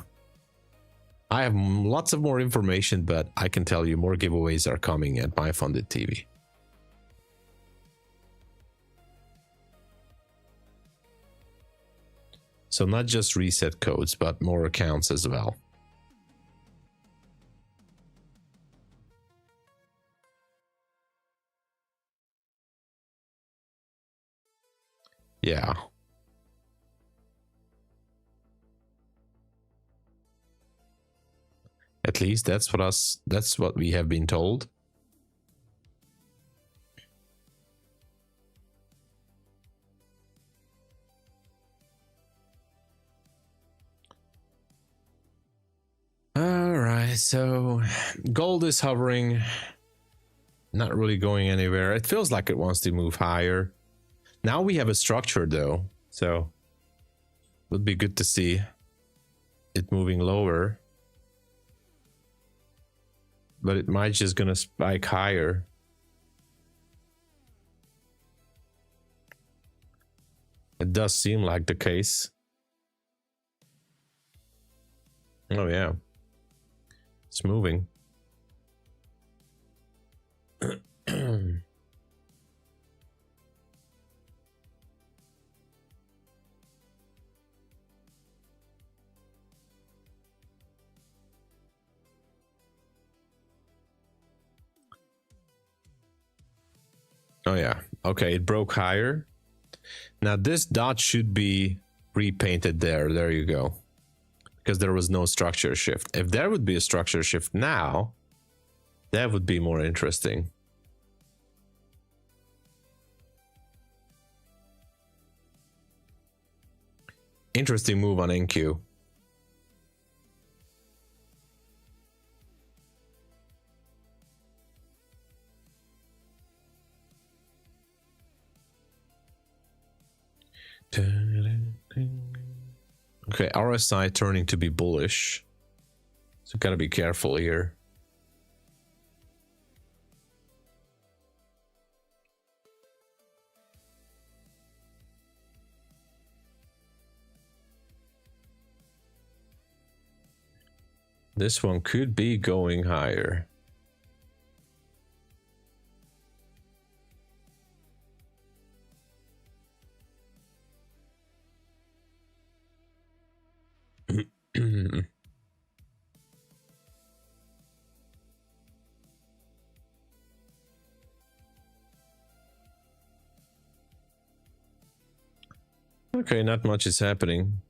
I have lots of more information, but I can tell you more giveaways are coming at MyFundedTV. So not just reset codes, but more accounts as well. Yeah. At least that's what we have been told. All right, so gold is hovering, not really going anywhere. It feels like it wants to move higher. Now we have a structure though, so it would be good to see it moving lower. But it might just gonna spike higher. It does seem like the case. Oh yeah, it's moving. Oh yeah, okay, it broke higher. Now this dot should be repainted there. There you go. Because there was no structure shift. If there would be a structure shift now, that would be more interesting. Interesting move on NQ. Okay, RSI turning to be bullish, so gotta be careful here. This one could be going higher. Okay, not much is happening.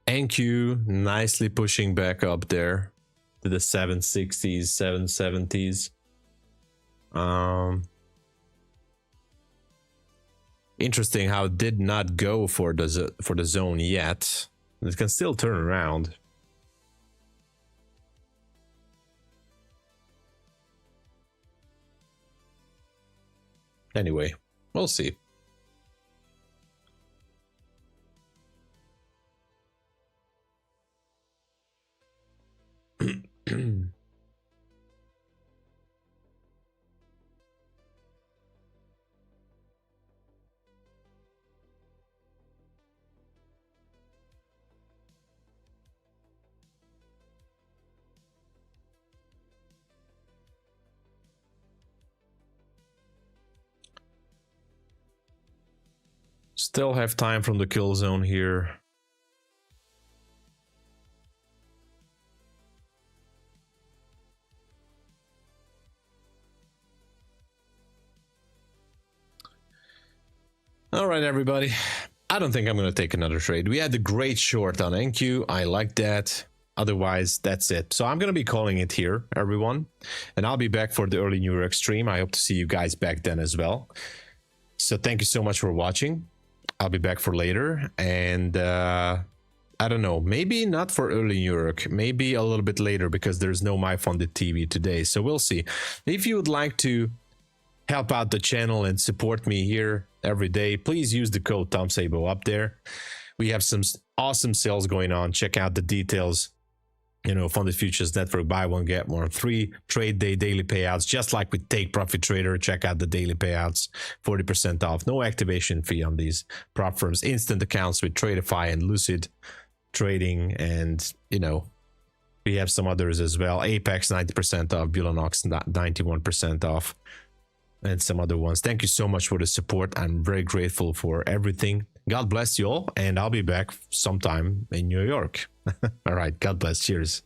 NQ nicely pushing back up there to the 760s, 770s. Interesting how it did not go for the zone yet. It can still turn around. Anyway, we'll see. Still have time from the kill zone here. All right, everybody. I don't think I'm going to take another trade. We had a great short on NQ. I like that. Otherwise, that's it. So I'm going to be calling it here, everyone. And I'll be back for the early New York stream. I hope to see you guys back then as well. So thank you so much for watching. I'll be back for later. And I don't know, maybe not for early New York, maybe a little bit later because there's no MyFundedTV today. So we'll see. If you would like to help out the channel and support me here every day, please use the code TOMSABO up there. We have some awesome sales going on. Check out the details. You know, Funded Futures Network, buy one, get one, 3 trade day daily payouts, just like with Take Profit Trader. Check out the daily payouts, 40% off, no activation fee on these prop firms, instant accounts with TRADEIFY and Lucid Trading, and you know, we have some others as well. Apex 90% off, Bulenox 91% off, and some other ones. Thank you so much for the support. I'm very grateful for everything. God bless you all, and I'll be back sometime in New York. All right, God bless. Cheers.